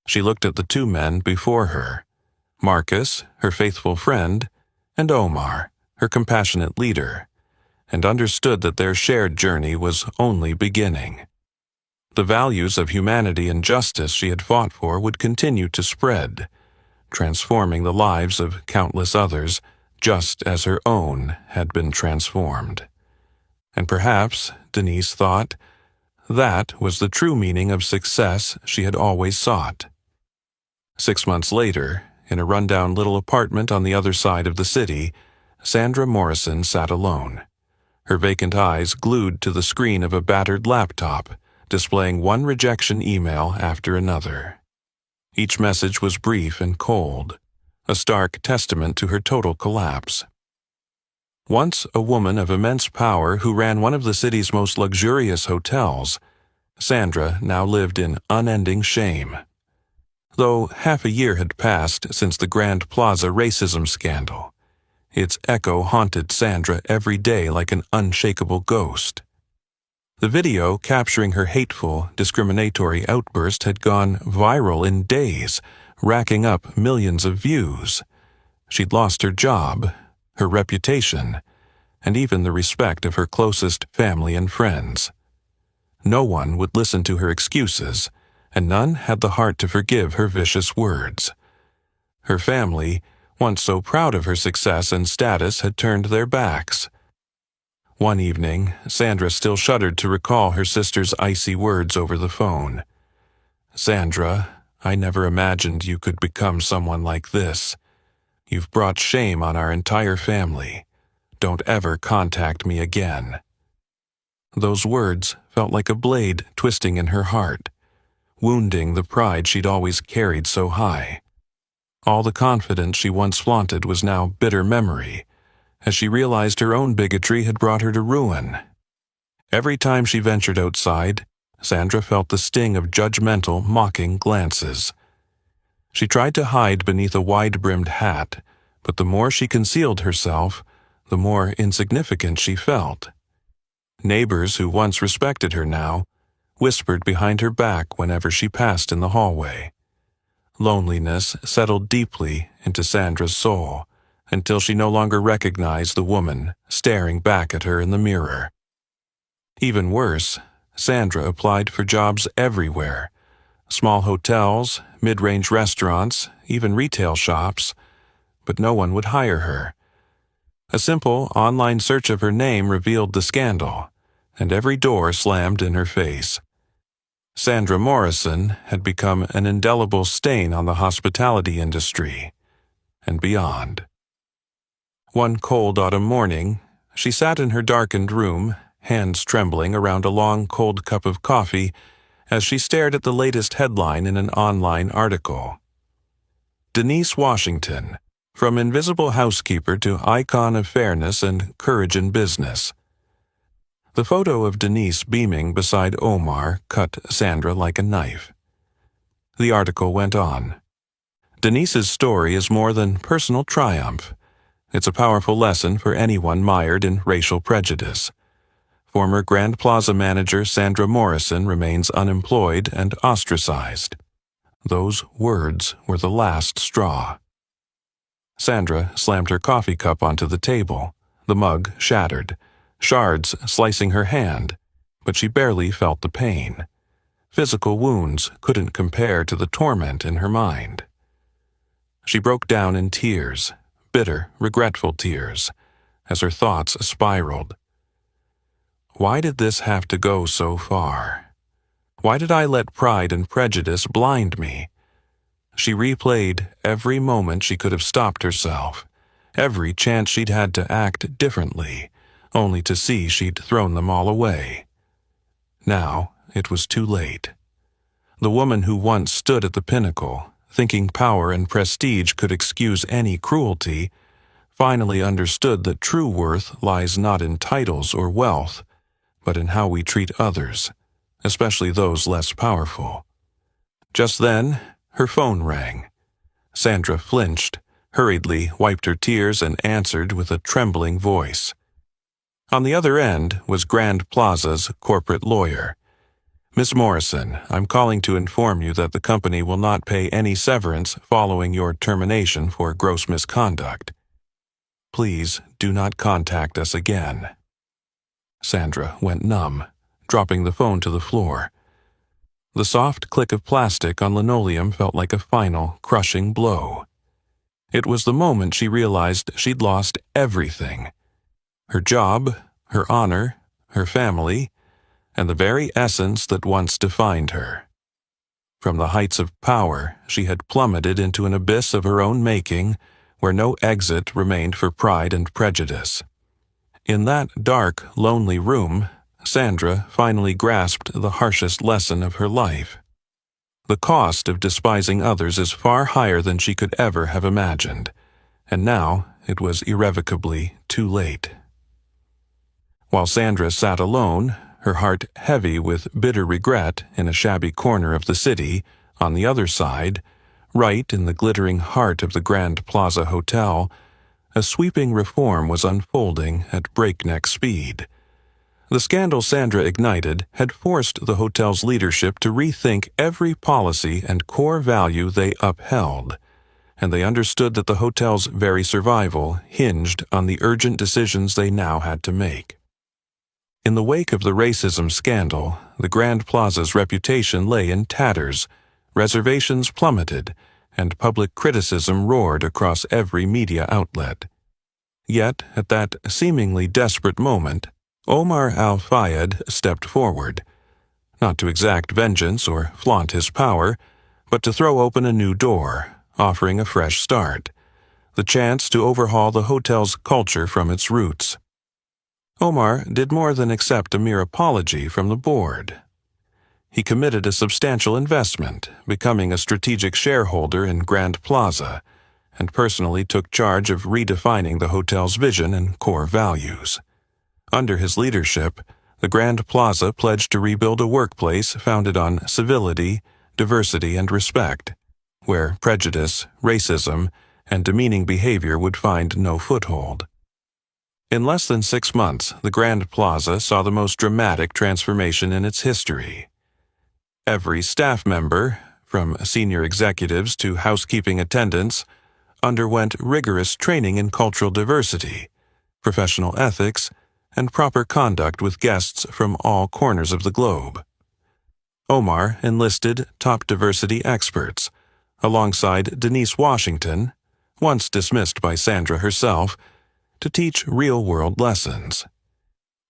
She looked at the two men before her, Marcus, her faithful friend, and Omar, her compassionate leader, and understood that their shared journey was only beginning. The values of humanity and justice she had fought for would continue to spread, transforming the lives of countless others, just as her own had been transformed. And perhaps, Denise thought, that was the true meaning of success she had always sought. 6 months later, in a rundown little apartment on the other side of the city, Sandra Morrison sat alone, her vacant eyes glued to the screen of a battered laptop, displaying one rejection email after another. Each message was brief and cold, a stark testament to her total collapse. Once a woman of immense power who ran one of the city's most luxurious hotels, Sandra now lived in unending shame. Though half a year had passed since the Grand Plaza racism scandal, its echo haunted Sandra every day like an unshakable ghost. The video capturing her hateful, discriminatory outburst had gone viral in days, racking up millions of views. She'd lost her job, her reputation, and even the respect of her closest family and friends. No one would listen to her excuses, and none had the heart to forgive her vicious words. Her family, once so proud of her success and status, had turned their backs. One evening, Sandra still shuddered to recall her sister's icy words over the phone. "Sandra, I never imagined you could become someone like this. You've brought shame on our entire family. Don't ever contact me again." Those words felt like a blade twisting in her heart, wounding the pride she'd always carried so high. All the confidence she once flaunted was now bitter memory, as she realized her own bigotry had brought her to ruin. Every time she ventured outside, Sandra felt the sting of judgmental, mocking glances. She tried to hide beneath a wide-brimmed hat, but the more she concealed herself, the more insignificant she felt. Neighbors who once respected her now whispered behind her back whenever she passed in the hallway. Loneliness settled deeply into Sandra's soul until she no longer recognized the woman staring back at her in the mirror. Even worse, Sandra applied for jobs everywhere: small hotels, mid-range restaurants, even retail shops, but no one would hire her. A simple online search of her name revealed the scandal, and every door slammed in her face. Sandra Morrison had become an indelible stain on the hospitality industry and beyond. One cold autumn morning, she sat in her darkened room, hands trembling around a long, cold cup of coffee, as she stared at the latest headline in an online article. Denise Washington, from invisible housekeeper to icon of fairness and courage in business. The photo of Denise beaming beside Omar cut Sandra like a knife. The article went on. Denise's story is more than personal triumph. It's a powerful lesson for anyone mired in racial prejudice. Former Grand Plaza manager Sandra Morrison remains unemployed and ostracized. Those words were the last straw. Sandra slammed her coffee cup onto the table. The mug shattered, shards slicing her hand, but she barely felt the pain. Physical wounds couldn't compare to the torment in her mind. She broke down in tears, bitter, regretful tears, as her thoughts spiraled. Why did this have to go so far? Why did I let pride and prejudice blind me? She replayed every moment she could have stopped herself, every chance she'd had to act differently, only to see she'd thrown them all away. Now it was too late. The woman who once stood at the pinnacle, thinking power and prestige could excuse any cruelty, finally understood that true worth lies not in titles or wealth, but in how we treat others, especially those less powerful. Just then, her phone rang. Sandra flinched, hurriedly wiped her tears, and answered with a trembling voice. On the other end was Grand Plaza's corporate lawyer. "Miss Morrison, I'm calling to inform you that the company will not pay any severance following your termination for gross misconduct. Please do not contact us again." Sandra went numb, dropping the phone to the floor. The soft click of plastic on linoleum felt like a final, crushing blow. It was the moment she realized she'd lost everything: her job, her honor, her family, and the very essence that once defined her. From the heights of power, she had plummeted into an abyss of her own making, where no exit remained for pride and prejudice. In that dark, lonely room, Sandra finally grasped the harshest lesson of her life. The cost of despising others is far higher than she could ever have imagined, and now it was irrevocably too late. While Sandra sat alone, her heart heavy with bitter regret in a shabby corner of the city, on the other side, right in the glittering heart of the Grand Plaza Hotel, a sweeping reform was unfolding at breakneck speed. The scandal Sandra ignited had forced the hotel's leadership to rethink every policy and core value they upheld. and they understood that the hotel's very survival hinged on the urgent decisions they now had to make. In the wake of the racism scandal, the Grand Plaza's reputation lay in tatters, reservations plummeted, and public criticism roared across every media outlet. Yet, at that seemingly desperate moment, Omar Al-Fayed stepped forward, not to exact vengeance or flaunt his power, but to throw open a new door, offering a fresh start, the chance to overhaul the hotel's culture from its roots. Omar did more than accept a mere apology from the board. He committed a substantial investment, becoming a strategic shareholder in Grand Plaza, and personally took charge of redefining the hotel's vision and core values. Under his leadership, the Grand Plaza pledged to rebuild a workplace founded on civility, diversity, and respect, where prejudice, racism, and demeaning behavior would find no foothold. In less than 6 months, the Grand Plaza saw the most dramatic transformation in its history. Every staff member, from senior executives to housekeeping attendants, underwent rigorous training in cultural diversity, professional ethics, and proper conduct with guests from all corners of the globe. Omar enlisted top diversity experts, alongside Denise Washington, once dismissed by Sandra herself, to teach real-world lessons.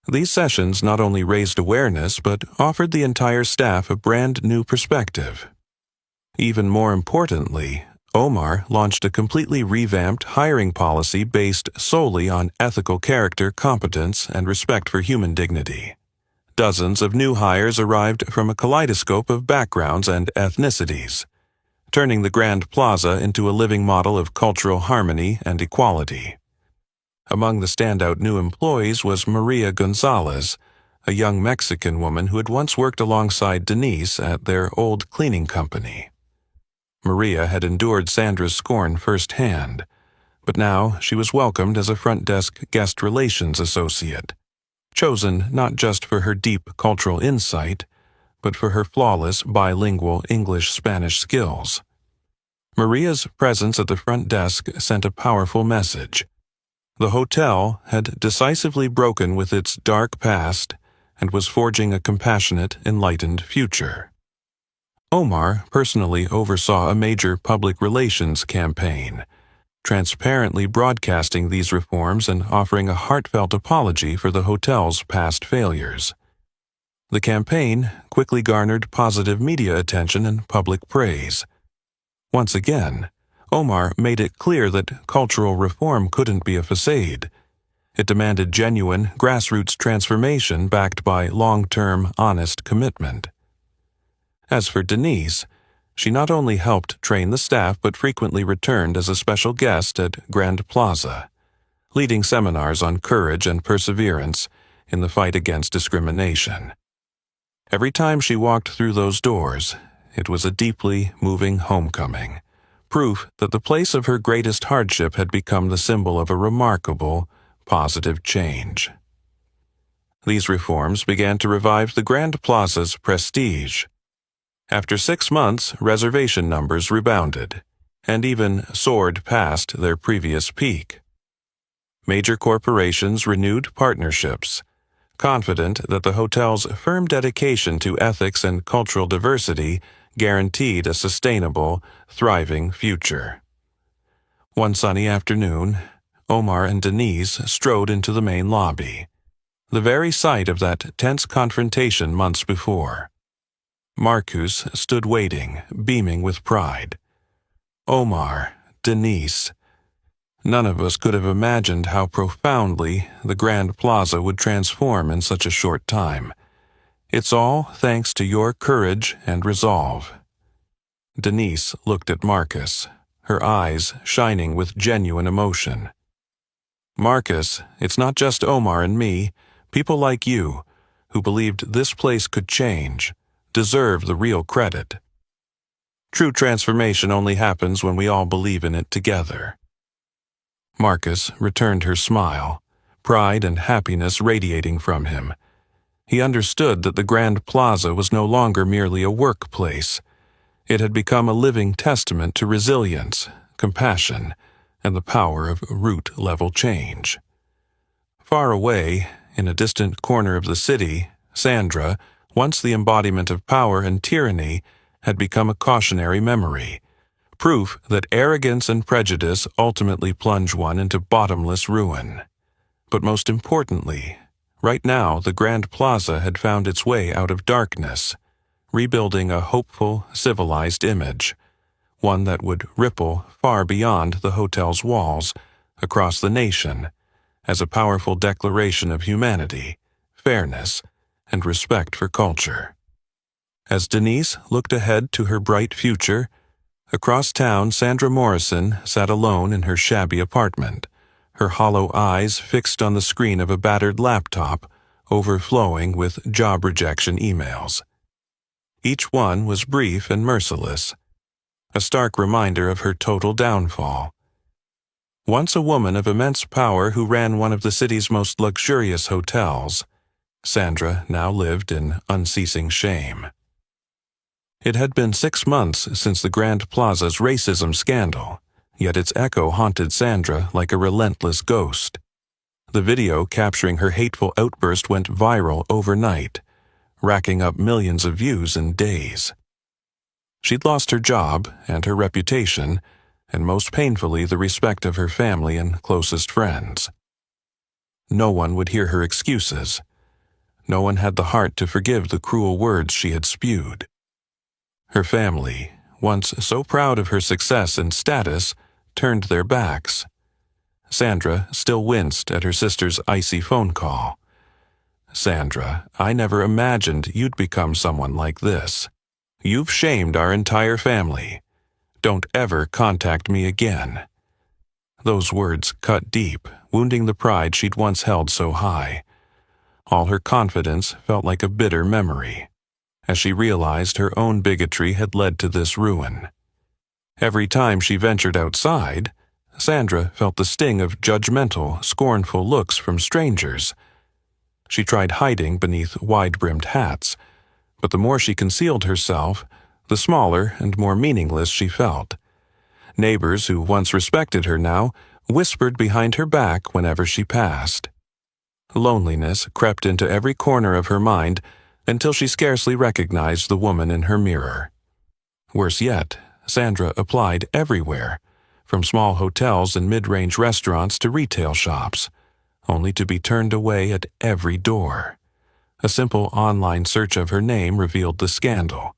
These sessions not only raised awareness but offered the entire staff a brand new perspective. Even more importantly, Omar launched a completely revamped hiring policy based solely on ethical character, competence, and respect for human dignity. Dozens of new hires arrived from a kaleidoscope of backgrounds and ethnicities, turning the Grand Plaza into a living model of cultural harmony and equality. Among the standout new employees was Maria Gonzalez, a young Mexican woman who had once worked alongside Denise at their old cleaning company. Maria had endured Sandra's scorn firsthand, but now she was welcomed as a front desk guest relations associate, chosen not just for her deep cultural insight, but for her flawless bilingual English-Spanish skills. Maria's presence at the front desk sent a powerful message. The hotel had decisively broken with its dark past and was forging a compassionate, enlightened future. Omar personally oversaw a major public relations campaign, transparently broadcasting these reforms and offering a heartfelt apology for the hotel's past failures. The campaign quickly garnered positive media attention and public praise. Once again, Omar made it clear that cultural reform couldn't be a facade. It demanded genuine, grassroots transformation backed by long-term, honest commitment. As for Denise, she not only helped train the staff but frequently returned as a special guest at Grand Plaza, leading seminars on courage and perseverance in the fight against discrimination. Every time she walked through those doors, it was a deeply moving homecoming, proof that the place of her greatest hardship had become the symbol of a remarkable, positive change. These reforms began to revive the Grand Plaza's prestige. After 6 months, reservation numbers rebounded, and even soared past their previous peak. Major corporations renewed partnerships, confident that the hotel's firm dedication to ethics and cultural diversity guaranteed a sustainable, thriving future. One sunny afternoon, Omar and Denise strode into the main lobby, the very site of that tense confrontation months before. Marcus stood waiting, beaming with pride. Omar, Denise. None of us could have imagined how profoundly the Grand Plaza would transform in such a short time. It's all thanks to your courage and resolve. Denise looked at Marcus, her eyes shining with genuine emotion. Marcus, it's not just Omar and me, people like you, who believed this place could change, deserve the real credit. True transformation only happens when we all believe in it together. Marcus returned her smile, pride and happiness radiating from him. He understood that the Grand Plaza was no longer merely a workplace. It had become a living testament to resilience, compassion, and the power of root-level change. Far away, in a distant corner of the city, Sandra, once the embodiment of power and tyranny, had become a cautionary memory, proof that arrogance and prejudice ultimately plunge one into bottomless ruin. But most importantly, right now the Grand Plaza had found its way out of darkness, rebuilding a hopeful, civilized image, one that would ripple far beyond the hotel's walls, across the nation, as a powerful declaration of humanity, fairness, and respect for culture. As Denise looked ahead to her bright future, across town Sandra Morrison sat alone in her shabby apartment, her hollow eyes fixed on the screen of a battered laptop overflowing with job rejection emails. Each one was brief and merciless, a stark reminder of her total downfall. Once a woman of immense power who ran one of the city's most luxurious hotels, Sandra now lived in unceasing shame. It had been 6 months since the Grand Plaza's racism scandal, yet its echo haunted Sandra like a relentless ghost. The video capturing her hateful outburst went viral overnight, racking up millions of views in days. She'd lost her job and her reputation, and most painfully the respect of her family and closest friends. No one would hear her excuses. No one had the heart to forgive the cruel words she had spewed. Her family, once so proud of her success and status, turned their backs. Sandra still winced at her sister's icy phone call. "Sandra, I never imagined you'd become someone like this. You've shamed our entire family. Don't ever contact me again." Those words cut deep, wounding the pride she'd once held so high. All her confidence felt like a bitter memory, as she realized her own bigotry had led to this ruin. Every time she ventured outside, Sandra felt the sting of judgmental, scornful looks from strangers. She tried hiding beneath wide-brimmed hats, but the more she concealed herself, the smaller and more meaningless she felt. Neighbors who once respected her now whispered behind her back whenever she passed. Loneliness crept into every corner of her mind until she scarcely recognized the woman in her mirror. Worse yet, Sandra applied everywhere, from small hotels and mid-range restaurants to retail shops, only to be turned away at every door. A simple online search of her name revealed the scandal,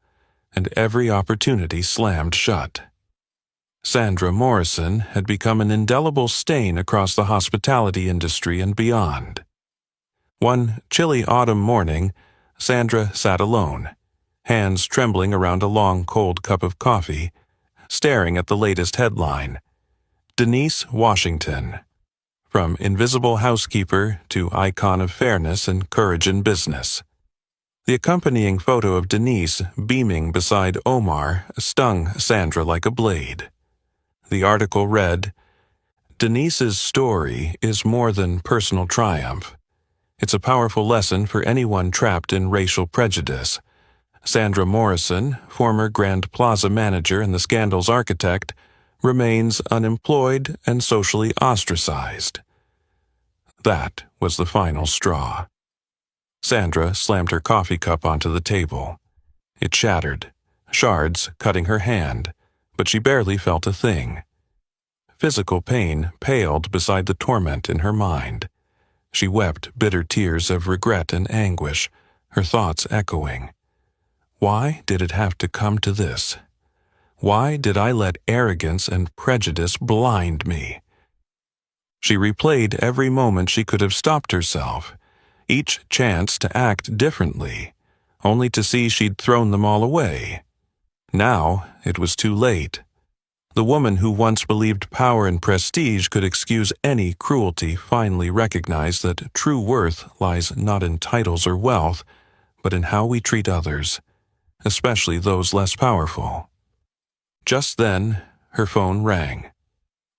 and every opportunity slammed shut. Sandra Morrison had become an indelible stain across the hospitality industry and beyond. One chilly autumn morning, Sandra sat alone, hands trembling around a long, cold cup of coffee, staring at the latest headline: Denise Washington. From invisible housekeeper to icon of fairness and courage in business. The accompanying photo of Denise beaming beside Omar stung Sandra like a blade. The article read, "Denise's story is more than personal triumph. It's a powerful lesson for anyone trapped in racial prejudice. Sandra Morrison, former Grand Plaza manager and the scandal's architect, remains unemployed and socially ostracized." That was the final straw. Sandra slammed her coffee cup onto the table. It shattered, shards cutting her hand, but she barely felt a thing. Physical pain paled beside the torment in her mind. She wept bitter tears of regret and anguish, her thoughts echoing. Why did it have to come to this? Why did I let arrogance and prejudice blind me? She replayed every moment she could have stopped herself, each chance to act differently, only to see she'd thrown them all away. Now it was too late. The woman who once believed power and prestige could excuse any cruelty finally recognized that true worth lies not in titles or wealth, but in how we treat others, especially those less powerful. Just then, her phone rang.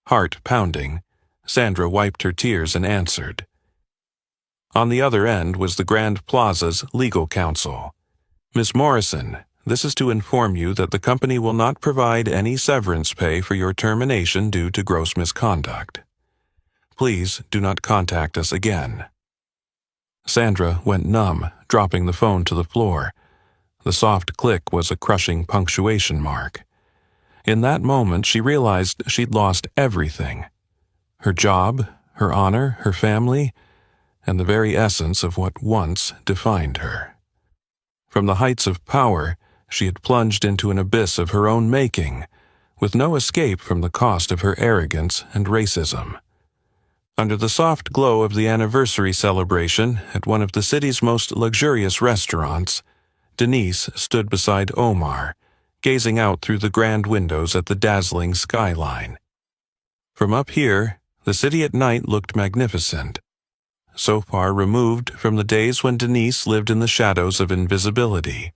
Heart pounding, Sandra wiped her tears and answered. On the other end was the Grand Plaza's legal counsel. "Miss Morrison, This is to inform you that the company will not provide any severance pay for your termination due to gross misconduct. Please do not contact us again." Sandra went numb, dropping the phone to the floor. The soft click was a crushing punctuation mark. In that moment, she realized she'd lost everything: her job, her honor, her family, and the very essence of what once defined her. From the heights of power, she had plunged into an abyss of her own making, with no escape from the cost of her arrogance and racism. Under the soft glow of the anniversary celebration at one of the city's most luxurious restaurants, Denise stood beside Omar, gazing out through the grand windows at the dazzling skyline. From up here, the city at night looked magnificent, so far removed from the days when Denise lived in the shadows of invisibility.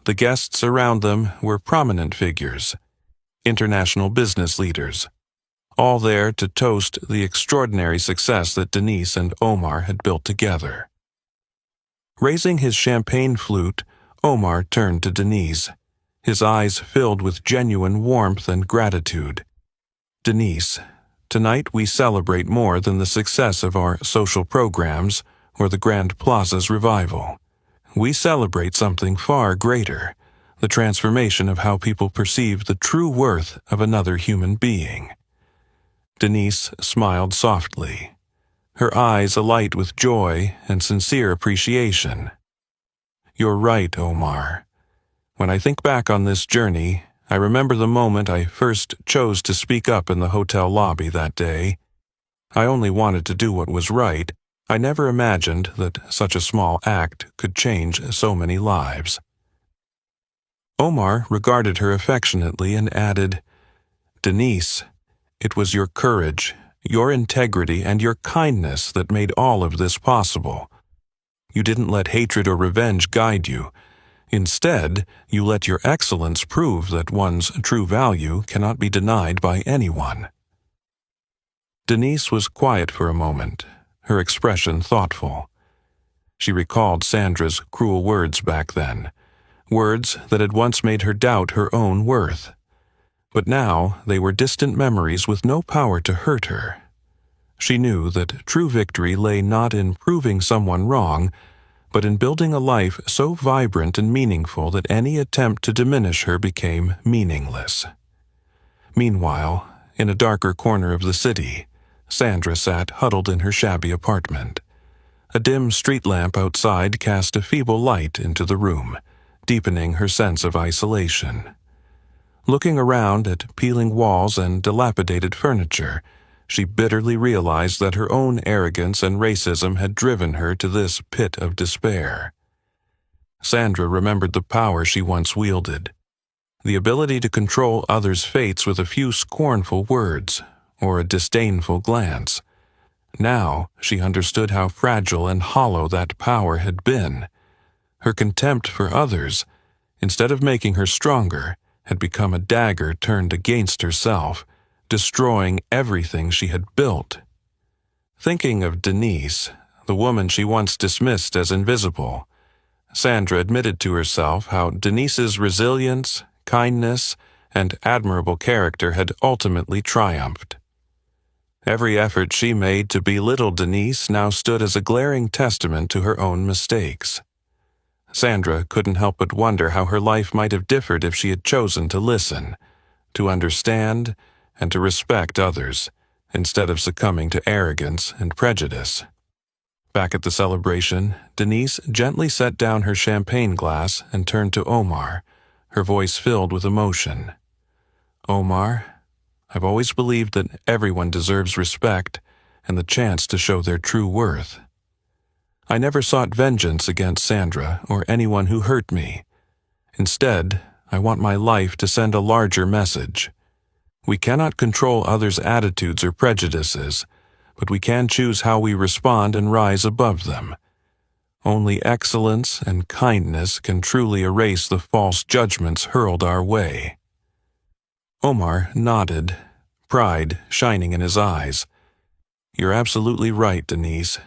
The guests around them were prominent figures, international business leaders, all there to toast the extraordinary success that Denise and Omar had built together. Raising his champagne flute, Omar turned to Denise, his eyes filled with genuine warmth and gratitude. "Denise, tonight we celebrate more than the success of our social programs or the Grand Plaza's revival. We celebrate something far greater, the transformation of how people perceive the true worth of another human being." Denise smiled softly, her eyes alight with joy and sincere appreciation. "You're right, Omar. When I think back on this journey, I remember the moment I first chose to speak up in the hotel lobby that day. I only wanted to do what was right. I never imagined that such a small act could change so many lives." Omar regarded her affectionately and added, "Denise, it was your courage, your integrity, and your kindness that made all of this possible. You didn't let hatred or revenge guide you. Instead, you let your excellence prove that one's true value cannot be denied by anyone." Denise was quiet for a moment, her expression thoughtful. She recalled Sandra's cruel words back then, words that had once made her doubt her own worth. But now they were distant memories with no power to hurt her. She knew that true victory lay not in proving someone wrong, but in building a life so vibrant and meaningful that any attempt to diminish her became meaningless. Meanwhile, in a darker corner of the city, Sandra sat huddled in her shabby apartment. A dim street lamp outside cast a feeble light into the room, deepening her sense of isolation. Looking around at peeling walls and dilapidated furniture, she bitterly realized that her own arrogance and racism had driven her to this pit of despair. Sandra remembered the power she once wielded, the ability to control others' fates with a few scornful words or a disdainful glance. Now she understood how fragile and hollow that power had been. Her contempt for others, instead of making her stronger, had become a dagger turned against herself, destroying everything she had built. Thinking of Denise, the woman she once dismissed as invisible, Sandra admitted to herself how Denise's resilience, kindness, and admirable character had ultimately triumphed. Every effort she made to belittle Denise now stood as a glaring testament to her own mistakes. Sandra couldn't help but wonder how her life might have differed if she had chosen to listen, to understand, and to respect others, instead of succumbing to arrogance and prejudice. Back at the celebration, Denise gently set down her champagne glass and turned to Omar, her voice filled with emotion. "Omar, I've always believed that everyone deserves respect and the chance to show their true worth. I never sought vengeance against Sandra or anyone who hurt me. Instead, I want my life to send a larger message. We cannot control others' attitudes or prejudices, but we can choose how we respond and rise above them. Only excellence and kindness can truly erase the false judgments hurled our way." Omar nodded, pride shining in his eyes. "You're absolutely right, Denise.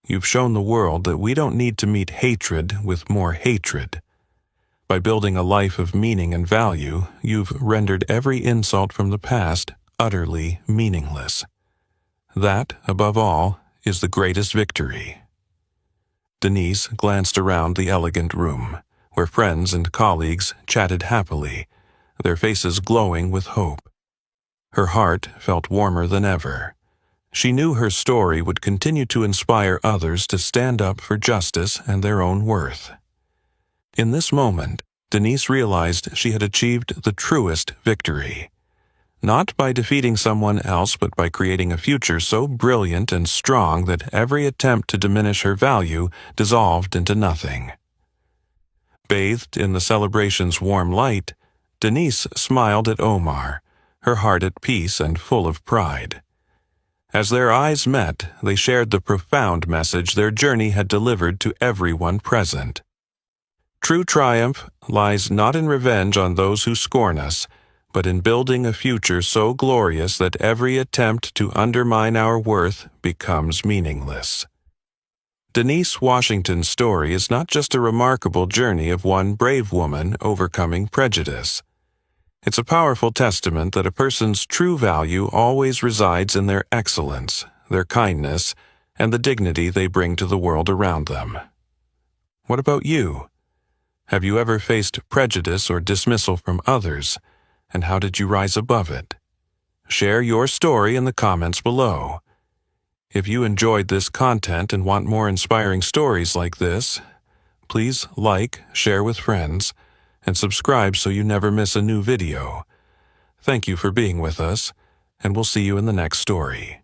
You've shown the world that we don't need to meet hatred with more hatred. By building a life of meaning and value, you've rendered every insult from the past utterly meaningless. That, above all, is the greatest victory. Denise glanced around the elegant room, where friends and colleagues chatted happily, their faces glowing with hope. Her heart felt warmer than ever. She knew her story would continue to inspire others to stand up for justice and their own worth. In this moment, Denise realized she had achieved the truest victory. Not by defeating someone else, but by creating a future so brilliant and strong that every attempt to diminish her value dissolved into nothing. Bathed in the celebration's warm light, Denise smiled at Omar, her heart at peace and full of pride. As their eyes met, they shared the profound message their journey had delivered to everyone present. True triumph lies not in revenge on those who scorn us, but in building a future so glorious that every attempt to undermine our worth becomes meaningless. Denise Washington's story is not just a remarkable journey of one brave woman overcoming prejudice. It's a powerful testament that a person's true value always resides in their excellence, their kindness, and the dignity they bring to the world around them. What about you? Have you ever faced prejudice or dismissal from others, and how did you rise above it? Share your story in the comments below. If you enjoyed this content and want more inspiring stories like this, please like, share with friends, and subscribe so you never miss a new video. Thank you for being with us, and we'll see you in the next story.